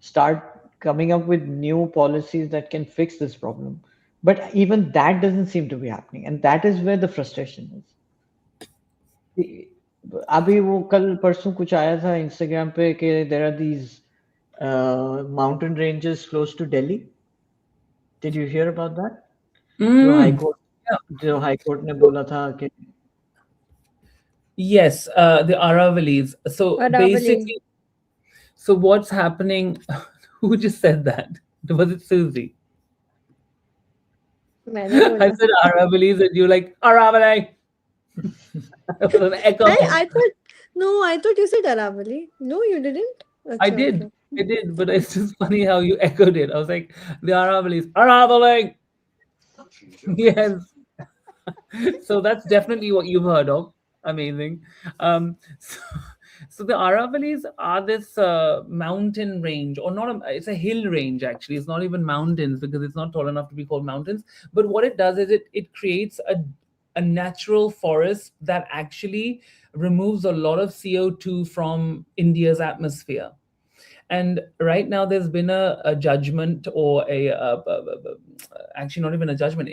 start coming up with new policies that can fix this problem. But even that doesn't seem to be happening, and that is where the frustration is. अभी वो कल परसों कुछ आया था Instagram पे कि there are these mountain ranges close to Delhi. Did you hear about that? जो हाई Mm. Court Yeah. जो हाई कोर्ट ने बोला था कि Yes, the Aravallis. So Aravalli basically, so what's happening? Who just said that? Was it Susie? मैंने I बोला. said Aravallis, and you like Aravali. It was an echo. I thought, no, I thought you said Aravalli. No, you didn't. I अच्छा, did. okay. I did, but it's just funny how you echoed it. I was like, the Aravallis, Aravali. Yes. So that's definitely what you've heard of. Amazing. So, so the Aravallis are this mountain range, or not? It's a hill range actually. It's not even mountains because it's not tall enough to be called mountains. But what it does is it creates a natural forest that actually removes a lot of CO2 from India's atmosphere. And right now, there's been a judgment or actually not even a judgment.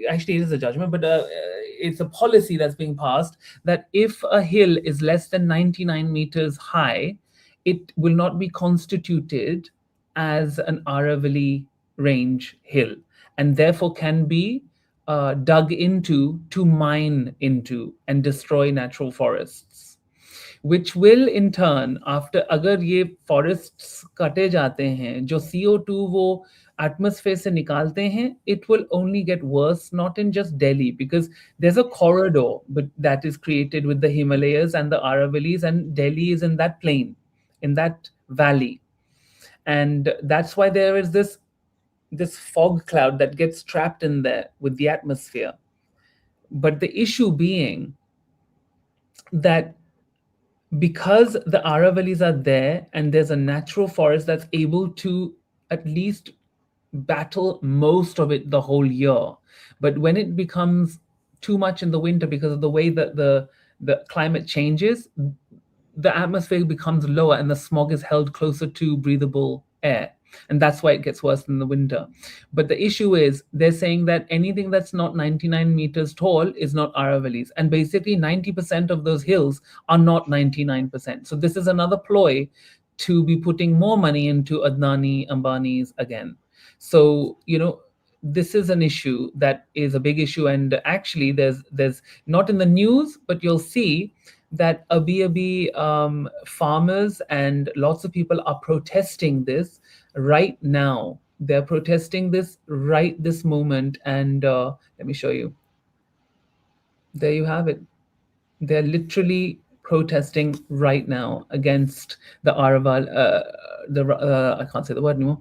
Actually, it is a judgment, but it's a policy that's being passed that if a hill is less than 99 meters high, it will not be constituted as an Aravalli range hill, and therefore can be dug into to mine into and destroy natural forests, which will in turn, after अगर ये forests कटे जाते हैं, जो CO2 वो atmosphere से निकालते हैं, it will only get worse, not in just Delhi, because there's a corridor but that is created with the Himalayas and the Aravallis, and Delhi is in that plain, in that valley. And that's why there is this fog cloud that gets trapped in there with the atmosphere. But the issue being that because the Aravallis are there and there's a natural forest that's able to at least battle most of it the whole year. But when it becomes too much in the winter because of the way that the climate changes, the atmosphere becomes lower and the smog is held closer to breathable air. And that's why it gets worse in the winter. But the issue is they're saying that anything that's not 99 meters tall is not Aravallis. And basically 90% of those hills are not 99%. So this is another ploy to be putting more money into Adnani, Ambani's again. So, this is an issue that is a big issue. And actually there's not in the news, but you'll see that Abhi farmers and lots of people are protesting this right now. They're protesting this right this moment. And let me show you. There you have it. They're literally protesting right now against the Araval. I can't say the word anymore.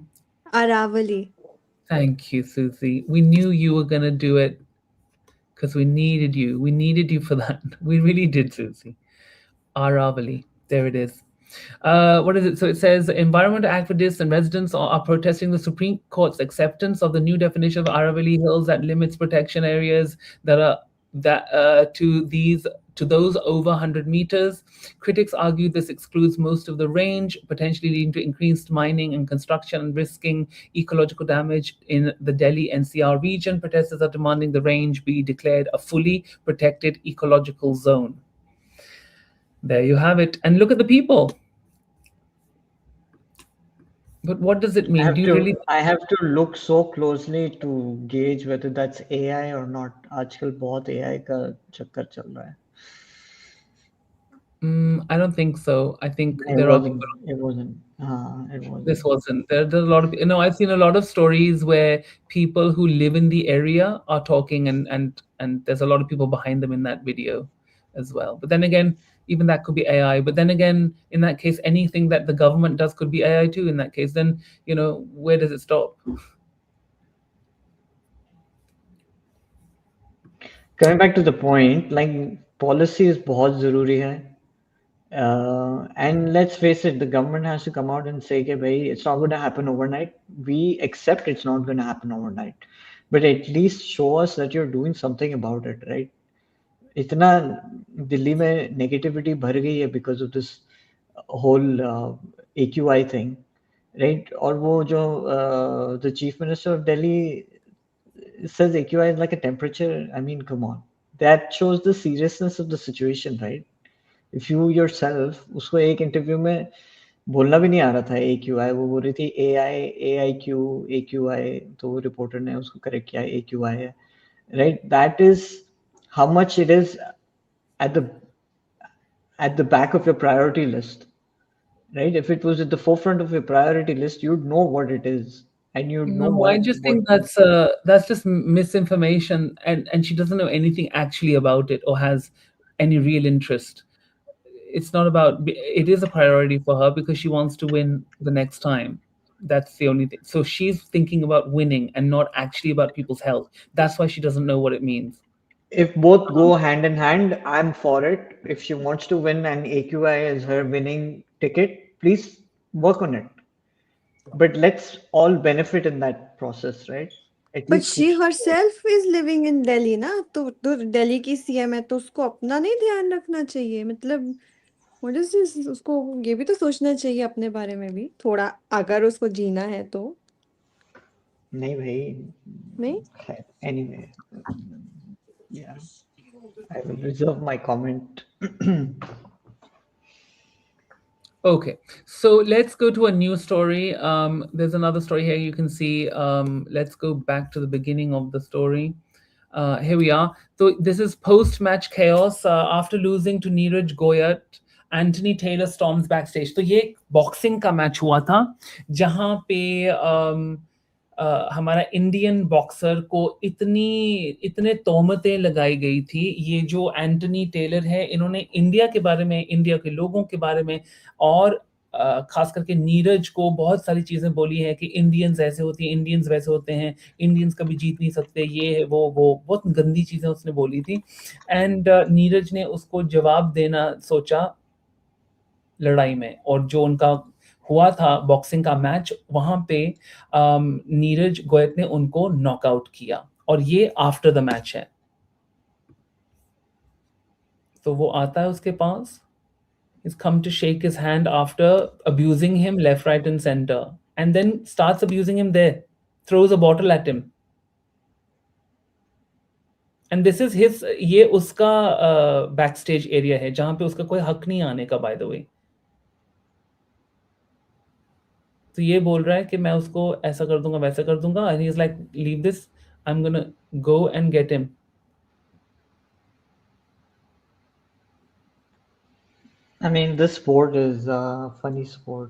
Aravalli. Thank you, Susie. We knew you were gonna do it. because we needed you. We needed you for that. We really did, Susie. Aravali. There it is. What is it? So it says environmental activists and residents are protesting the Supreme Court's acceptance of the new definition of Aravali Hills that limits protection areas that are that to those over 100 meters. Critics argue this excludes most of the range, potentially leading to increased mining and construction and risking ecological damage in the Delhi NCR region. Protesters are demanding the range be declared a fully protected ecological zone. There you have it. And look at the people. But what does it mean? Do you really? I have to look so closely to gauge whether that's AI or not. आजकल बहुत AI का चक्कर चल रहा है. I don't think so. I think It there are wasn't. people. It wasn't. It This wasn't. wasn't. There's a lot of. I've seen a lot of stories where people who live in the area are talking, and there's a lot of people behind them in that video, as well. But then again, even that could be AI. But then again, in that case, anything that the government does could be AI too. In that case, then where does it stop? Coming back to the point, like policy is बहुत ज़रूरी है. And let's face it, the government has to come out and say, okay, bhai, it's not going to happen overnight. We accept it's not going to happen overnight, but at least show us that you're doing something about it, right? इतना दिल्ली में negativity भर गई है because of this whole AQI thing, right? और वो जो the chief minister of Delhi says AQI is like a temperature. I mean, come on, that shows the seriousness of the situation, right? If you yourself, उसको एक interview में बोलना भी नहीं आ रहा था AQI, वो बोल रही थी AIQ AQI, तो वो रिपोर्टर ने उसको करेक्ट किया AQI है, right? That is how much it is at the back of your priority list, right? If it was at the forefront of your priority list, you'd know what it is, and you'd know No, I just what think that's just misinformation, and she doesn't know anything actually about it or has any real interest. It's not about. It is a priority for her because she wants to win the next time. That's the only thing. So she's thinking about winning and not actually about people's health. That's why she doesn't know what it means. If both go hand in hand, I'm for it. If she wants to win and AQI is her winning ticket, please work on it. But let's all benefit in that process, right? At But least she herself is living in Delhi ना, तो दिल्ली की CM है, तो उसको अपना नहीं ध्यान रखना चाहिए. मतलब what is this? उसको ये भी तो सोचना चाहिए अपने बारे में भी थोड़ा, अगर उसको जीना है तो. नहीं भाई. नहीं. Anyway, yeah, I will reserve my comment. Okay, so let's go to a new story. There's another story here you can see. Let's go back to the beginning of the story. Here we are. So this is post-match chaos after losing to Neeraj Goyat. Anthony Taylor storms backstage. तो ये boxing का match हुआ था जहां पे हमारा Indian boxer को इतने तोहमतें लगाई गई थी. ये जो एंटनी टेलर है, इन्होंने इंडिया के बारे में, इंडिया के लोगों के बारे में और खास करके नीरज को बहुत सारी चीजें बोली है कि इंडियंस ऐसे होती हैं, इंडियंस वैसे होते हैं, इंडियंस कभी जीत नहीं सकते, ये वो बहुत गंदी चीजें उसने बोली थी. एंड नीरज ने उसको जवाब देना सोचा लड़ाई में, और जो उनका हुआ था बॉक्सिंग का मैच, वहां पे नीरज गोयत ने उनको नॉकआउट किया, और ये आफ्टर द मैच है. तो वो आता है उसके पास, he's come to shake his hand after abusing him left, right and center, and then starts abusing him there, throws a bottle at him. And this is his, ये उसका backstage area है जहां पे उसका कोई हक नहीं आने का, by the way. तो ये बोल रहा है कि मैं उसको ऐसा कर दूंगा, वैसा कर दूंगा, and he's like, leave this, I'm gonna go and get him. I mean, this sport is a funny sport.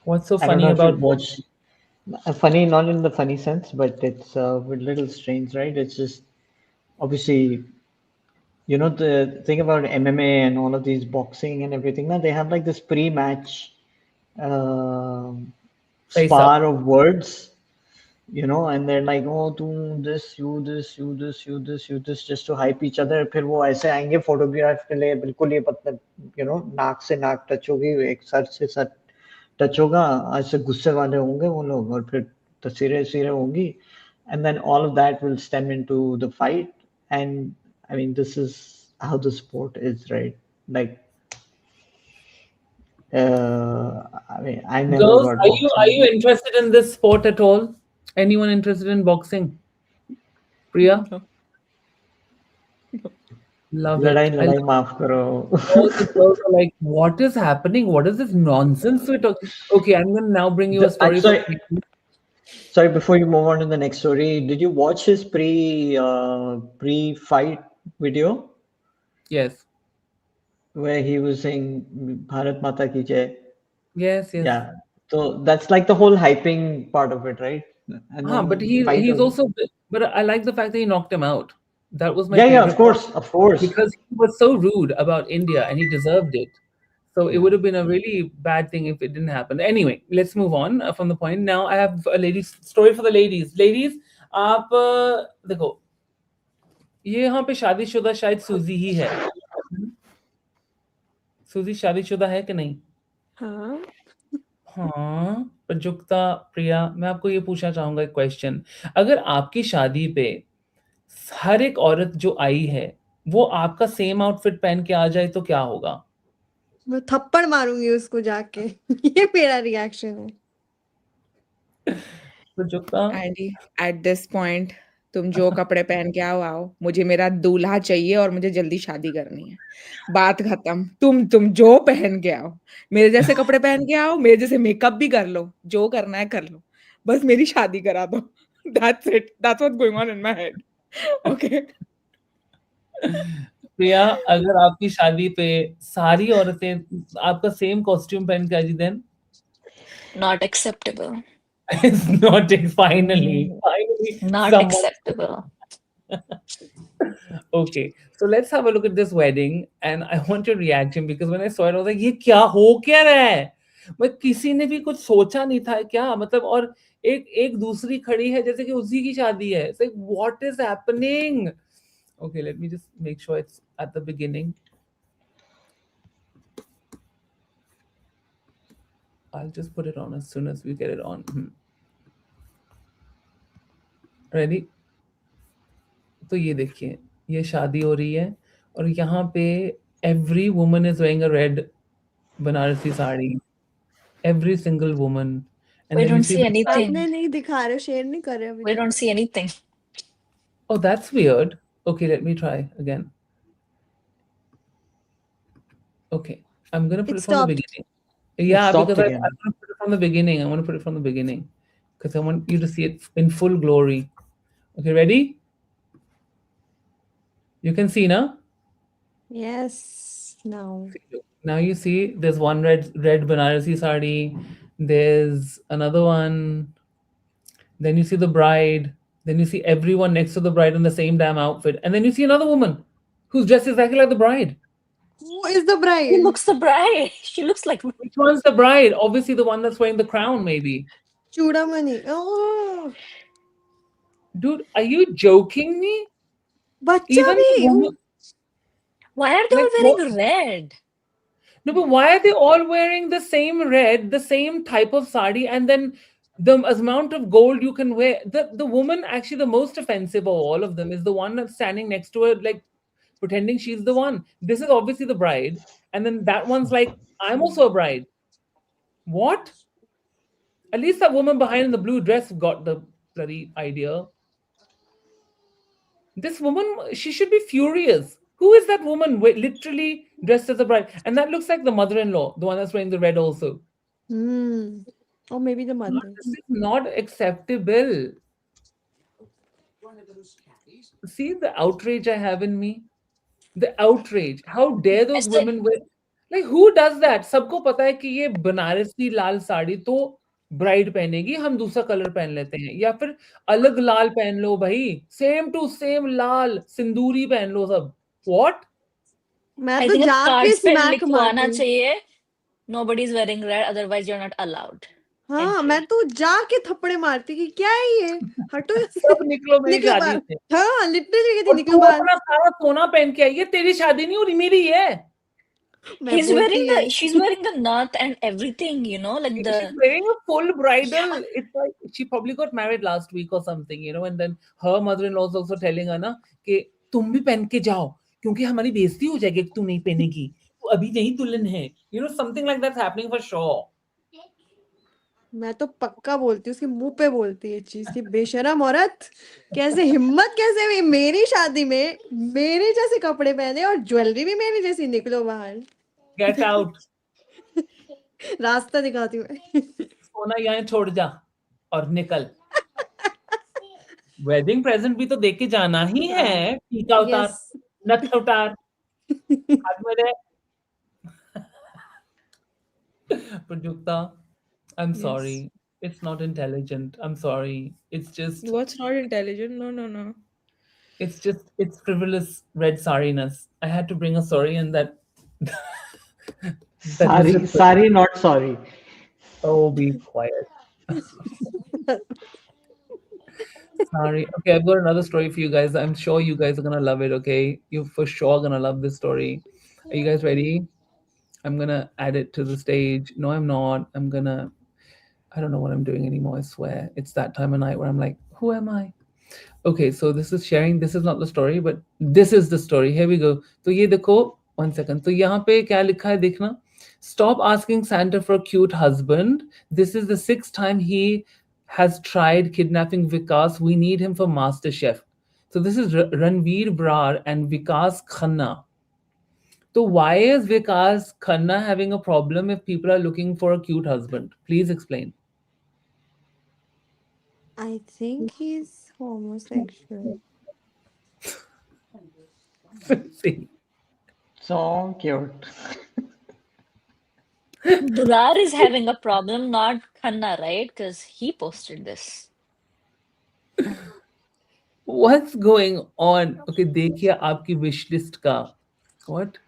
What's so I don't funny know if about you've watched. Funny, not in the funny sense, but it's a little strange, right? It's just obviously, the thing about MMA and all of these boxing and everything. Now they have like this pre-match face up? spar of words, you know, and they're like, oh, tu this, you this, you this, you this, you this, just to hype each other. फिर वो ऐसे आएंगे photograph के लिए, बिल्कुल ये मतलब, you know, नाक से नाक टच होगी, एक सर से सर टच होगा, ऐसे गुस्से वाले होंगे वो लोग, और फिर तस्वीरें तस्वीरें होंगी, and then all of that will stem into the fight. And I mean, this is how the sport is, right? Like, I mean, I never Girls, got are you boxing. interested in this sport at all? Anyone interested in boxing? Priya? No. Love लड़ाई it. लड़ाई माफ करो. All the girls are like, what is happening? What is this nonsense we're talking? Okay, I'm going to now bring you a story from. Sorry, before you move on to the next story, did you watch his pre-fight video Yes. where he was saying Bharat Mata ki Jai? Yes, yes. Yeah. So that's like the whole hyping part of it, right? And But then fight he's was. also, but I like the fact that he knocked him out. That was my Yeah, favorite of part, course. because he was so rude about India and he deserved it. So it Yeah. would have been a really bad thing if it didn't happen. Anyway, let's move on from the point. Now I have a ladies story for the ladies. Ladies, आप देखो, ये यहाँ पे शादीशुदा शायद सूजी ही है. सूजी शादीशुदा है कि नहीं? हाँ हाँ, प्रजुक्ता, प्रिया, मैं आपको ये पूछना चाहूंगा एक क्वेश्चन. अगर आपकी शादी पे हर एक औरत जो आई है वो आपका सेम आउटफिट पहन के आ जाए तो क्या होगा? मैं थप्पड़ मारूंगी उसको जाके. ये मेरा रिएक्शन है. प्रजुक्ता, एंडी, एट दिस पॉइंट तुम जो कपड़े पहन के आओ आओ, मुझे मेरा दूल्हा चाहिए और मुझे जल्दी शादी करनी है. बात खत्म. तुम जो पहन के आओ, मेरे जैसे कपड़े पहन के आओ, मेरे जैसे मेकअप भी कर लो, जो करना है कर लो, बस मेरी शादी करा दो. That's it. That's what's going on in my head. Okay. Priya, अगर आपकी शादी पे सारी औरतें आपका सेम कॉस्ट्यूम पहन के आ जाए, then Not acceptable. it's not finally Not someone. acceptable. Okay, so let's have a look at this wedding and I want your reaction, because when I saw it I was like, ये क्या हो क्या रहा है? मतलब किसी ने भी कुछ सोचा नहीं था क्या? मतलब, और एक दूसरी खड़ी है जैसे कि उसी की शादी है. It's like, what is happening? Okay, let me just make sure it's at the beginning. I'll just put it on as soon as we get it on. Ready? तो ये देखिए, ये शादी हो रही है और यहाँ पे every woman is wearing a red Banarasi sari. Every single woman. And We then you don't see see the anything. आपने नहीं दिखा रहे, शेयर नहीं कर रहे अभी We तक. don't see anything. Oh, that's weird. Okay, let me try again. Okay, I'm gonna put It it from the stopped. beginning. Yeah, stopped because again. I'm gonna put it from the beginning. I want to put it from the beginning because I want you to see it in full glory. Okay, ready? You can see now. Yes. Now. Now you see there's one red Banarasi sari. There's another one. Then you see the bride. Then you see everyone next to the bride in the same damn outfit. And then you see another woman who's dressed exactly like the bride. Who is the bride? She looks the bride. She looks like. Which one's the bride? Obviously the one that's wearing the crown, maybe. Chudamani. Oh. Dude, are you joking me? बच्चा Even भी. the woman, Why are they all like, wearing red? no, but why are they all wearing the same red, the same type of sari, and then the amount of gold you can wear? The woman, actually the most offensive of all of them, is the one that's standing next to her, like pretending she's the one. This is obviously the bride, and then that one's like, I'm also a bride. What? At least that woman behind in the blue dress got the bloody idea. This woman, she should be furious. Who is that woman literally dressed as a bride? And that looks like the mother-in-law, the one that's wearing the red also. Or maybe the mother. This is not acceptable. See the outrage I have in me? The outrage. How dare those Esther, women wear? Like, who does that? सबको पता है कि ये बनारसी लाल साड़ी तो bride पहनेगी, हम दूसरा colour पहन लेते हैं, या फिर अलग लाल पहन लो भाई, सेम टू सेम लाल सिंदूरी पहन लो सब. What? मैं I तो think जाके cards पे स्मैक लिखवाना मारती. चाहिए. Nobody's wearing red, otherwise you're not allowed. हाँ, मैं entry. तो जाके थप्पड़े मारती कि क्या है ये? हटो यहाँ से, सब निकलो मेरी निकलो शादी बाहर। से। हाँ, लिटरली कहती और निकलो तू बाहर। अपना सारा सोना पहन के आई है, तेरी शादी नहीं हो रही, मेरी है। मैं बोलती है। She's wearing the nut and everything, like She's the, wearing a full yeah. bridal. It's like she probably got married last week or something, and then her mother-in-law is also telling her ना कि तुम भी पहन के जाओ क्योंकि हमारी बेइज्जती हो जाएगी कि तुम नहीं पहनेगी, तू अभी नहीं दुल्हन है, something like that's happening for sure. मैं तो पक्का बोलती हूँ, उसके मुंह पे बोलती है चीज की, बेशरम औरत, कैसे हिम्मत कैसे हुई मेरी शादी में मेरे जैसे कपड़े पहने और ज्वेलरी भी मेरी जैसी, निकलो बाहर। Get out. रास्ता दिखाती हूँ मैं। सोना यहाँ छोड़ जा और निकल। वेडिंग प्रेजेंट भी तो दे के जाना ही हाँ, है। टीका उतार, यस। नथ उतार, हाथ में दे। Prajakta, I'm Yes. sorry. It's not intelligent. I'm sorry. What's not intelligent? No, no, no. It's frivolous red sariness. I had to bring a sorry and that that Sorry, reciprocal. sorry, not sorry. Oh, be quiet. Sorry. Okay, I've got another story for you guys. I'm sure you guys are gonna love it, okay? You're for sure gonna love this story. Are you guys ready? I'm gonna add it to the stage. No, I'm not. I don't know what I'm doing anymore, I swear. It's that time of night where I'm like, who am I? Okay, so this is sharing. This is not the story, but this is the story. Here we go. तो ये देखो, 1 second. तो यहाँ पे क्या लिखा है देखना. Stop asking Santa for a cute husband. This is the 6th time he has tried kidnapping Vikas. We need him for Master Chef. So this is Ranveer Brar and Vikas Khanna. So why is Vikas Khanna having a problem if people are looking for a cute husband? Please explain. I think he's homosexual. See. So cute. Durar is having a problem, not Khanna, right? Because he posted this. What's going on? Okay, देखिए आपकी wish list का. What?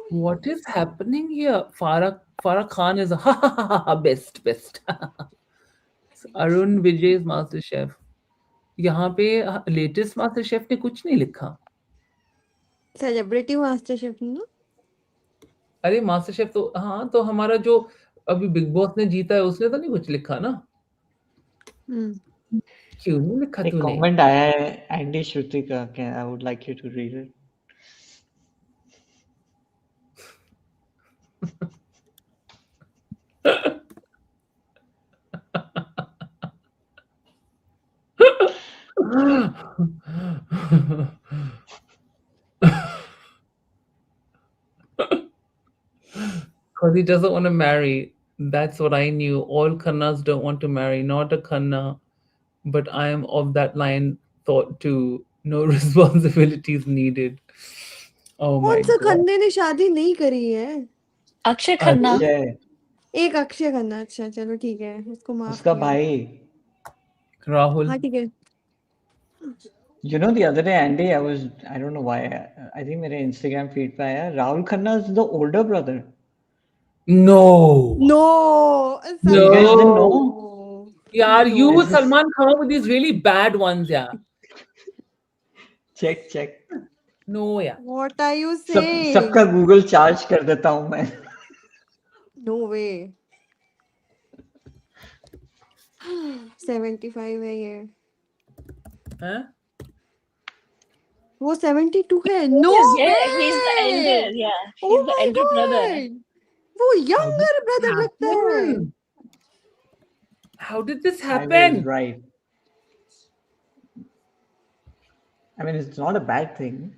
What is happening here? Farah Khan is best best. Arun Vijay's Master Chef. यहाँ पे latest master chef ने कुछ नहीं लिखा. Celebrity master chef ना? अरे मास्टर शेफ तो हाँ, तो हमारा जो अभी बिग बॉस ने जीता है उसने तो नहीं कुछ लिखा ना. क्यों नहीं लिखा एक तूने? कमेंट आया है एंडी श्रुति का, I would like you to read it. Because he doesn't want to marry. That's what I knew. All Khannas don't want to marry. Not a Khanna, but I am of that line thought too. No responsibilities needed. Oh my कौन सा god. खन्ने ने शादी नहीं करी है? Akshay Khanna. Akshay, एक अक्षय खन्ना. अच्छा चलो ठीक है, उसको माफ उसका किया. भाई. Rahul. हाँ ठीक है. You know, the other day, Andy, I don't know why, I think मेरे Instagram feed पे आया, Rahul Khanna is the older brother. No. No, You guys didn't know? no. Yeah, you No. Salman come up with these really bad ones, yeah. Check. No, yeah. What are you सबका saying? Google charge कर देता हूँ मैं. No way. 75 है ये. Huh? वो 72 है. No He's the elder. way. Yeah, Oh he's the my elder brother. god. वो How did younger this brother लगता है. happen? How did this I was happen? right. I mean, it's not a bad thing.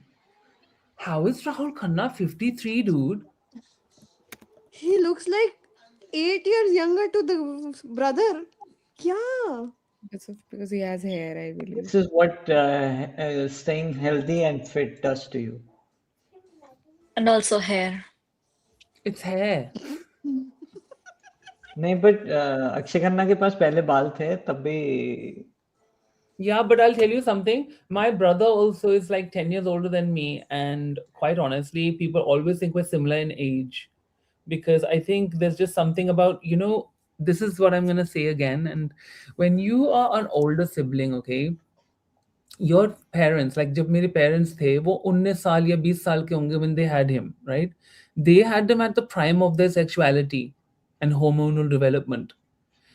How is Rahul Khanna 53, dude? He looks like 8 years younger to the brother. क्या? Because he has hair, I believe. This is what staying healthy and fit does to you. And also hair. It's hair. नहीं, but Akshay Khanna के पास पहले बाल थे तब भी. Yeah, but I'll tell you something. My brother also is like 10 years older than me. And quite honestly, people always think we're similar in age. Because I think there's just something about, this is what I'm going to say again. And when you are an older sibling, okay, your parents, like जब मेरे parents थे वो 19 साल या 20 साल के होंगे when they had him, right? They had him at the prime of their sexuality and hormonal development.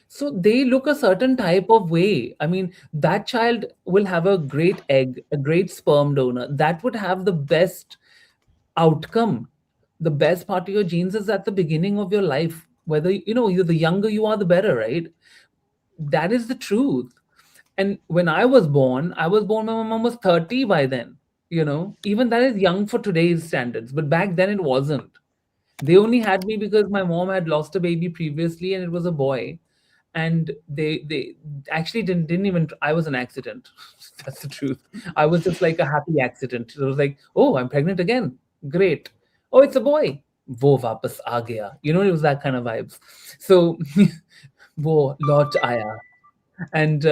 So they look a certain type of way. I mean, that child will have a great egg, a great sperm donor. That would have the best outcome. The best part of your genes is at the beginning of your life. Whether you're the younger you are, the better, right? That is the truth. And when I was born when my mom was 30 by then. Even that is young for today's standards, but back then it wasn't. They only had me because my mom had lost a baby previously and it was a boy. And they actually didn't even, I was an accident. That's the truth. I was just like a happy accident. It was like, oh, I'm pregnant again. Great. Oh, it's a boy. Wo wapas aa gaya. It was that kind of vibes. So wo laut aaya. And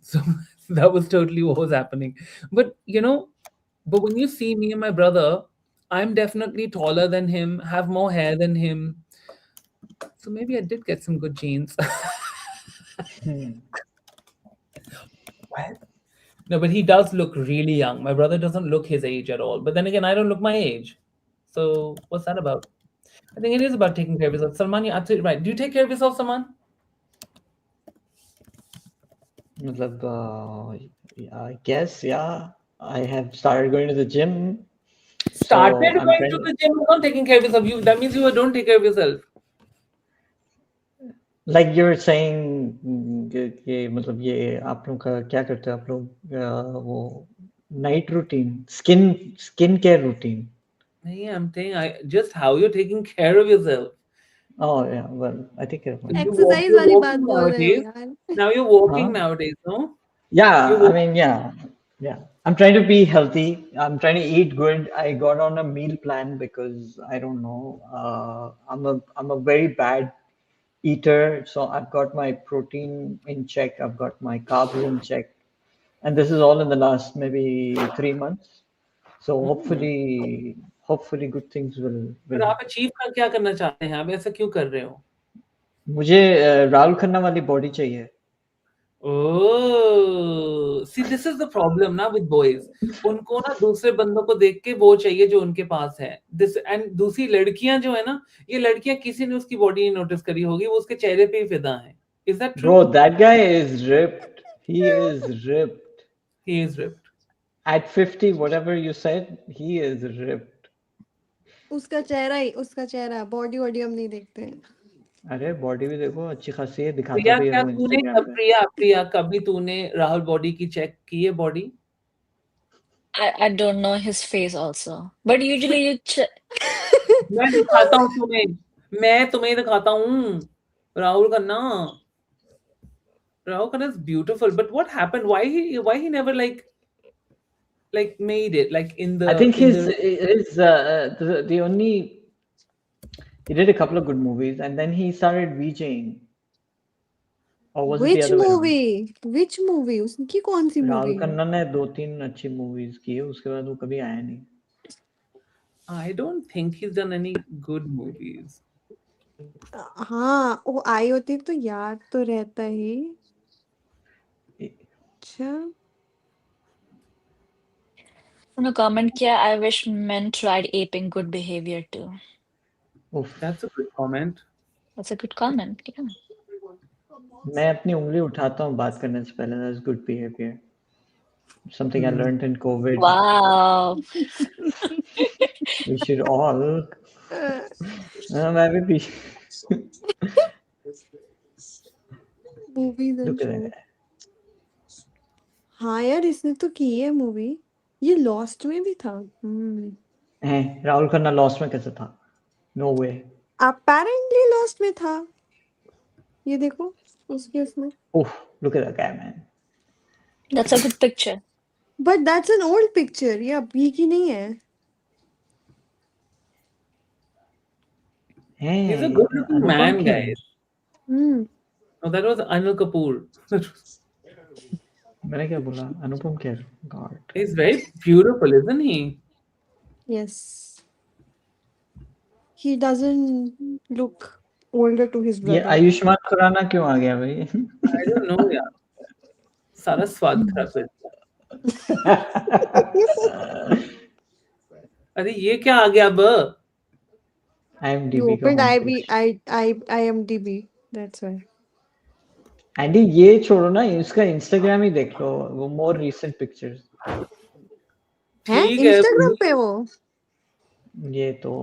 so that was totally what was happening. But when you see me and my brother, I'm definitely taller than him, have more hair than him. So maybe I did get some good genes. What? No, but he does look really young. My brother doesn't look his age at all. But then again, I don't look my age. So what's that about? I think it is about taking care of yourself. Salman, you're absolutely right. Do you take care of yourself, Salman? मतलब I guess, yeah, I have started going to the gym, Started so I'm going to trying. the gym, not taking care of yourself. That means you don't take care of yourself. Like you're saying ये मतलब ये आप लोग का क्या करते हो आप लोग वो night routine skin care routine. Yeah, I'm saying just how you're taking care of yourself. Oh yeah, well I take care of You myself. walk, exercise you're वाली बात walking बोल रहे हो nowadays. यार. Now you're walking Huh? nowadays, no? You're Yeah, I walking. mean, yeah. I'm trying to be healthy. I'm trying to eat good. I got on a meal plan because I don't know. I'm a very bad eater, so I've got my protein in check. I've got my carbs in check, and this is all in the last maybe 3 months. So Hmm. hopefully, good things पर will आप happen. Achieve क्या करना चाहते हैं? आप ऐसा क्यों कर रहे हो? मुझे राहुल खन्ना वाली बॉडी चाहिए. Oh, see, this is the problem ना with boys. उनको ना दूसरे बंदों को देख के वो चाहिए जो उनके पास है. This and दूसरी लड़कियां जो है ना, ये लड़कियां किसी ने उसकी बॉडी नहीं नोटिस करी होगी, वो उसके चेहरे पे ही फिदा है. Is that true? Bro, that guy is ripped. He is ripped. He is ripped. At 50, whatever you said, he is ripped. उसका चेहरा बॉडी वॉडी हम नहीं देखते हैं. अरे बॉडी भी देखो अच्छी खासी है, दिखाता प्रिया, भी है क्या वो तूने इंस्टाग्राम पे. प्रिया प्रिया कभी तूने राहुल बॉडी की चेक की है body? I don't know his face also. But usually you ch मैं दिखाता हूँ तुम्हें. मैं तुम्हें दिखाता हूँ. Rahul Khanna. Rahul Khanna is beautiful, but what happened? Why he never like made it like in I the think in his the his the only he did a couple of good movies and then he started VJing. Or was it the Which other way around? movie? Which movie? उसकी कौन सी Rahul movie है? खन्ना ने 2-3 अच्छी movies की है, उसके बाद वो कभी आया नहीं. I don't think he's done any good movies. हाँ, वो आई होती तो याद तो रहता ही. अच्छा. in a comment kiya, I wish men tried aping good behavior too. उफ. That's a good comment. That's a good comment. Yeah. मैं अपनी उंगली उठाता हूँ बात करने से पहले. That's good behavior. Something I Hmm. learned in COVID. Wow. We should all. मैं भी. Movies and Look at shows. that. हाँ यार, इसने तो की है मूवी. ये लॉस्ट में भी था. राहुल खन्ना लॉस्ट में कैसे था? नो वे. Apparently लॉस्ट में था. ये देखो उसके उसमें. Oof, look at that guy, man. That's a good picture. But that's an old picture. ये अभी की नहीं है. He's a Hey, good-looking Anupam man, Kher. guys. Hmm. No, that was Anil Kapoor. मैंने क्या बोला? Anupam Kher. God. He's very beautiful, isn't he? Yes. He doesn't look older to his ये brother. Ayushman Khurana क्यों आ गया भाई? I don't know यार, सारा स्वाद खराब कर दिया। अरे ये क्या आ गया अब? You IMDb का opened homepage. IMDb. That's why. Andy ये छोड़ो ना, इसका इंस्टाग्राम ही देख लो, वो मोर रीसेंट पिक्चर्स। हैं ठीक है इंस्टाग्राम भाई। पे वो? ये तो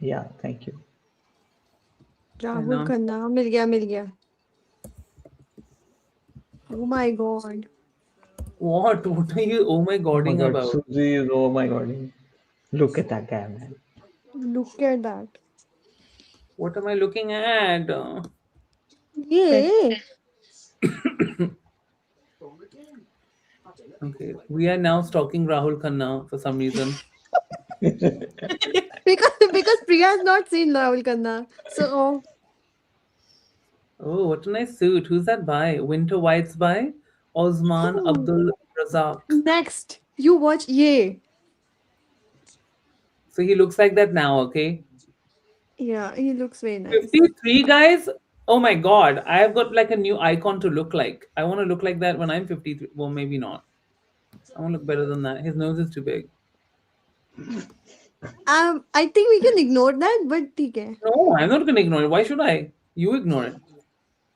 या थैंक यू। राहुल नाम खन्ना मिल गया। Oh my god. what are you oh my Oh my godding god, about? Suzy is, oh my god. Look at that guy, man. Look at that. What am I looking at? Yeah. Okay, we are now stalking Rahul Khanna for some reason. Because Priya has not seen Rahul Khanna. So Oh, what a nice suit. Who's that by? Winter White's by Osman oh, Abdul Razak. next you watch Ye. So he looks like that now, okay? Yeah, he looks very nice. 53 guys. Oh my god, I have got like a new icon to look like. I want to look like that when I'm 53. Well, maybe not. I want to look better than that. His nose is too big. I think we can ignore that, but ठीक है. No, I'm not going to ignore it. Why should I? You ignore it.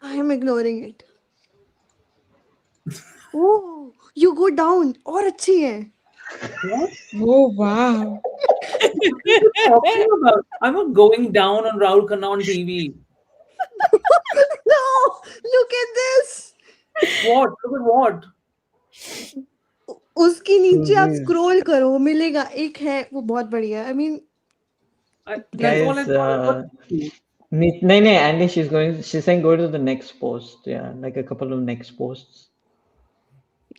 I am ignoring it. Oh, you go down. और अच्छी है. What? Oh wow. What are you talking about? I'm not going down on Rahul Khanna on TV. No, look at this. What? Look at what? उसकी नीचे आप Suzy. Scroll करो मिलेगा एक है वो बहुत बढ़िया. I mean That's all I Guys, thought. नहीं, Andy, she's saying go to the next post. Yeah, like a couple of next posts.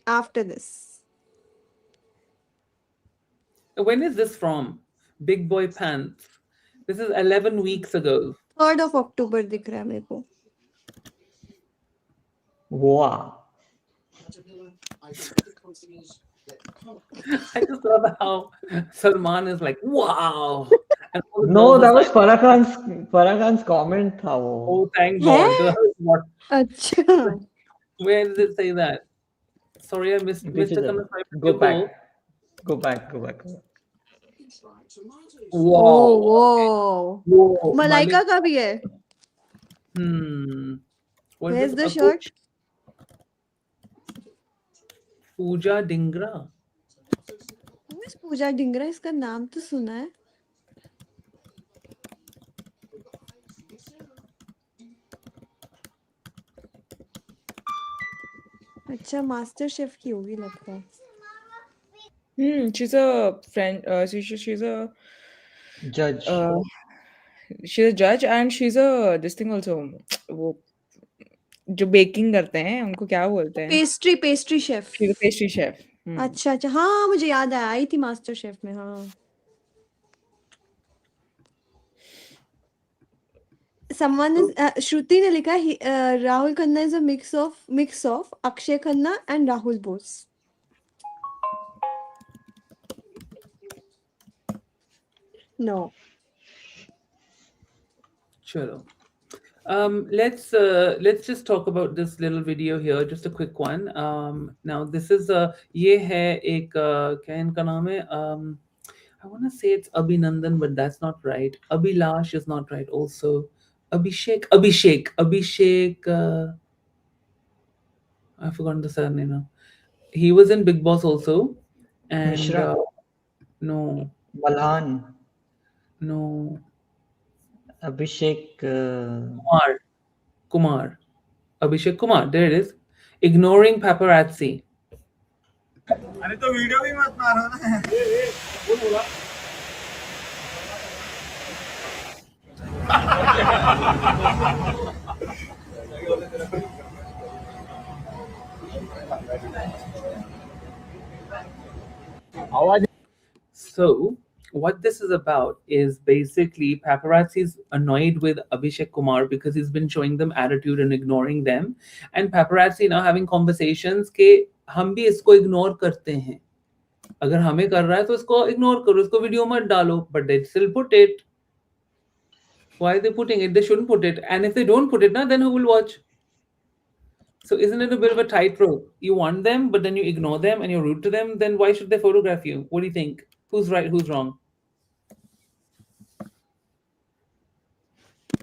after this. When is this from? Big Boy Pants. This is 11 weeks ago. 3rd of October दिख रहा है मेरे को. Wow. I just love how Salman is like, wow. And all the No, girls that are was Farah Khan's comment था वो. oh, thank God. हैं? What? अच्छा. Where does it say that? Sorry, I missed पीछे it. चलो. Sorry, Go back. Go back. Wow. Whoa. Whoa. Malaika का भी है. What Where's is the this? shirt? Pooja Dingra. Who is पूजा डिंगरा? इसका नाम तो सुना है. अच्छा मास्टर शेफ की होगी लगता है. She's a friend. She's a Judge. she's a judge and she's a this thing also. वो जो बेकिंग करते हैं उनको क्या बोलते हैं? Pastry chef. She's a pastry chef. अच्छा हाँ मुझे याद आया आई थी मास्टर शेफ में. हाँ someone is Shruti ने लिखा Rahul Khanna is a mix of Akshay Khanna and Rahul Bose. No. Chalo. Let's just talk about this little video here, just a quick one. Now this is ये है एक क्या इनका नाम है? I want to say it's Abhinandan, but that's not right. Abhilash is not right. Also, Abhishek. I've forgotten the surname now. He was in Big Boss also, and Mishra. no, Malhan. no, Abhishek. Kumar, Abhishek Kumar. There it is. Ignoring paparazzi. अरे तो video भी मत मारो ना So, what this is about is basically paparazzi's annoyed with Abhishek Kumar because he's been showing them attitude and ignoring them. And paparazzi now having conversations ke हम भी इसको ignore करते हैं. अगर हमें कर रहा है तो इसको इग्नोर करो, इसको वीडियो मत डालो, but they still put it. Why are they putting it? They shouldn't put it. And if they don't put it, now then who will watch? So isn't it a bit of a tightrope? You want them, but then you ignore them and you're rude to them. Then why should they photograph you? What do you think? Who's right? Who's wrong?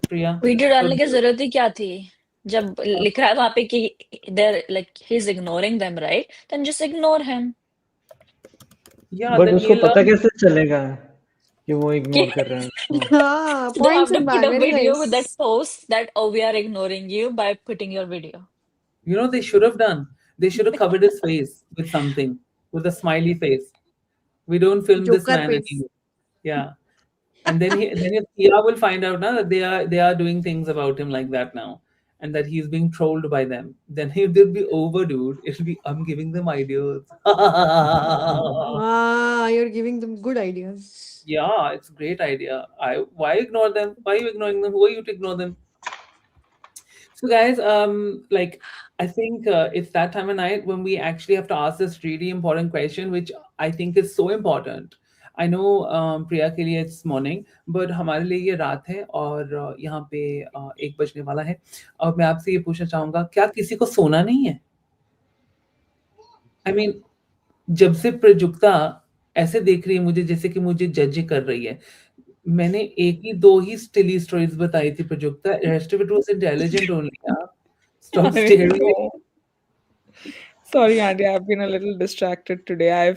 Priya? Video डालने की जरूरत ही क्या थी? जब लिख रहा है वहां पे कि they're like he's ignoring them, right? Then just ignore him. Yeah, but then उसको he'll पता learn. कैसे चलेगा कि वो इग्नोर कर रहे हैं उसको? हाँ, So they points have to in put back. a Very video with that nice. post that, oh, we are ignoring you by putting your video. You know, they should have done. They should have covered his face with something, with a smiley face. We don't film this Joker man face. anymore. Yeah. And then if Tia will find out now that they are doing things about him like that now, and that he's being trolled by them. Then they'll be over, dude. It'll be I'm giving them ideas. Ah, you're giving them good ideas. Yeah, it's a great idea. Why ignore them? Why are you ignoring them? Who are you to ignore them? So, guys, like I think it's that time of night when we actually have to ask this really important question, which I think is so important. I know प्रिया के लिए it's morning, but हमारे लिए ये रात है और यहाँ पे 1 बजने वाला है. और मैं आपसे ये पूछना चाहूंगा, क्या किसी को सोना नहीं है? I mean, जब से प्रजुक्ता ऐसे देख रही है मुझे जैसे कि मुझे जज कर रही है. मैंने एक ही दो ही स्टिली स्टोरीज बताई थी Prajakta. Rest of it was intelligent only. Stop I staring. know. Sorry, Andy, I've been a little distracted today.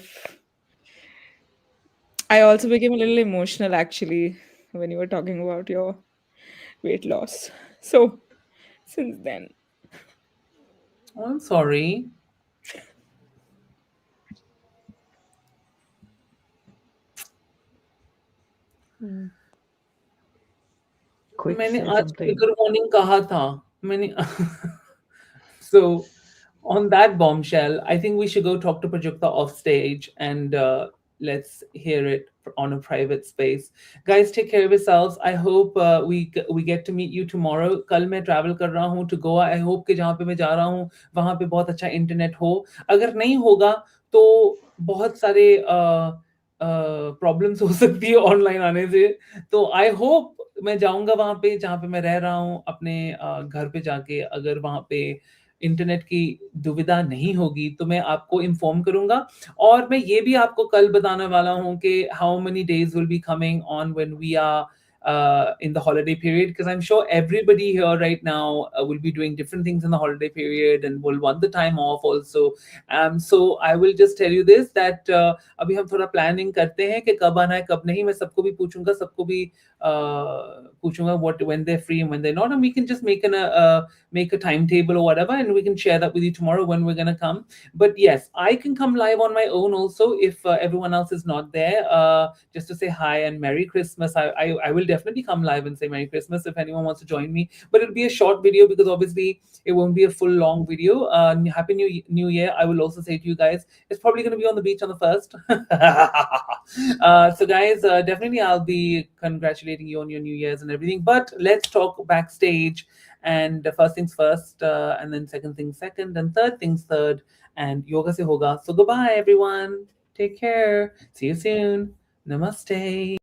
I also became a little emotional actually when you were talking about your weight loss. So since then, Oh, I'm sorry. Quick, मैंने say आज something. Trigger warning कहा था. मैंने So on that bombshell, I think we should go talk to Prajakta off stage and let's hear it on a private space. Guys, take care of yourselves. I hope we get to meet you tomorrow. कल मैं travel कर रहा हूँ to Goa. I hope कि जहाँ पे मैं जा रहा हूँ वहाँ पे बहुत अच्छा इंटरनेट हो. अगर नहीं होगा तो बहुत सारे प्रॉब्लम्स हो सकती है ऑनलाइन आने से. तो आई होप मैं जाऊंगा वहां पे जहाँ पे मैं रह रहा हूँ अपने घर पे जाके. अगर वहां पे इंटरनेट की दुविधा नहीं होगी तो मैं आपको इन्फॉर्म करूंगा. और मैं ये भी आपको कल बताने वाला हूँ कि how many days will be coming on when we are in the holiday period, because I'm sure everybody here right now will be doing different things in the holiday period and will want the time off also. So I will just tell you this that अभी हम थोड़ा planning करते हैं कि कब आना है कब नहीं. मैं सबको भी पूछूंगा, सबको भी पूछूंगा what when they're free and when they're not, and we can just make a timetable or whatever, and we can share that with you tomorrow when we're gonna come. But yes, I can come live on my own also if everyone else is not there, just to say hi and Merry Christmas. I will definitely come live and say Merry Christmas if anyone wants to join me, but it'll be a short video because obviously it won't be a full long video. Happy New Year. I will also say to you guys, it's probably going to be on the beach on the 1st. So guys, definitely I'll be congratulating you on your New Year's and everything, but let's talk backstage. And first things first, and then second things second, and third things third, and yoga se hoga. So goodbye everyone. Take care. See you soon. Namaste.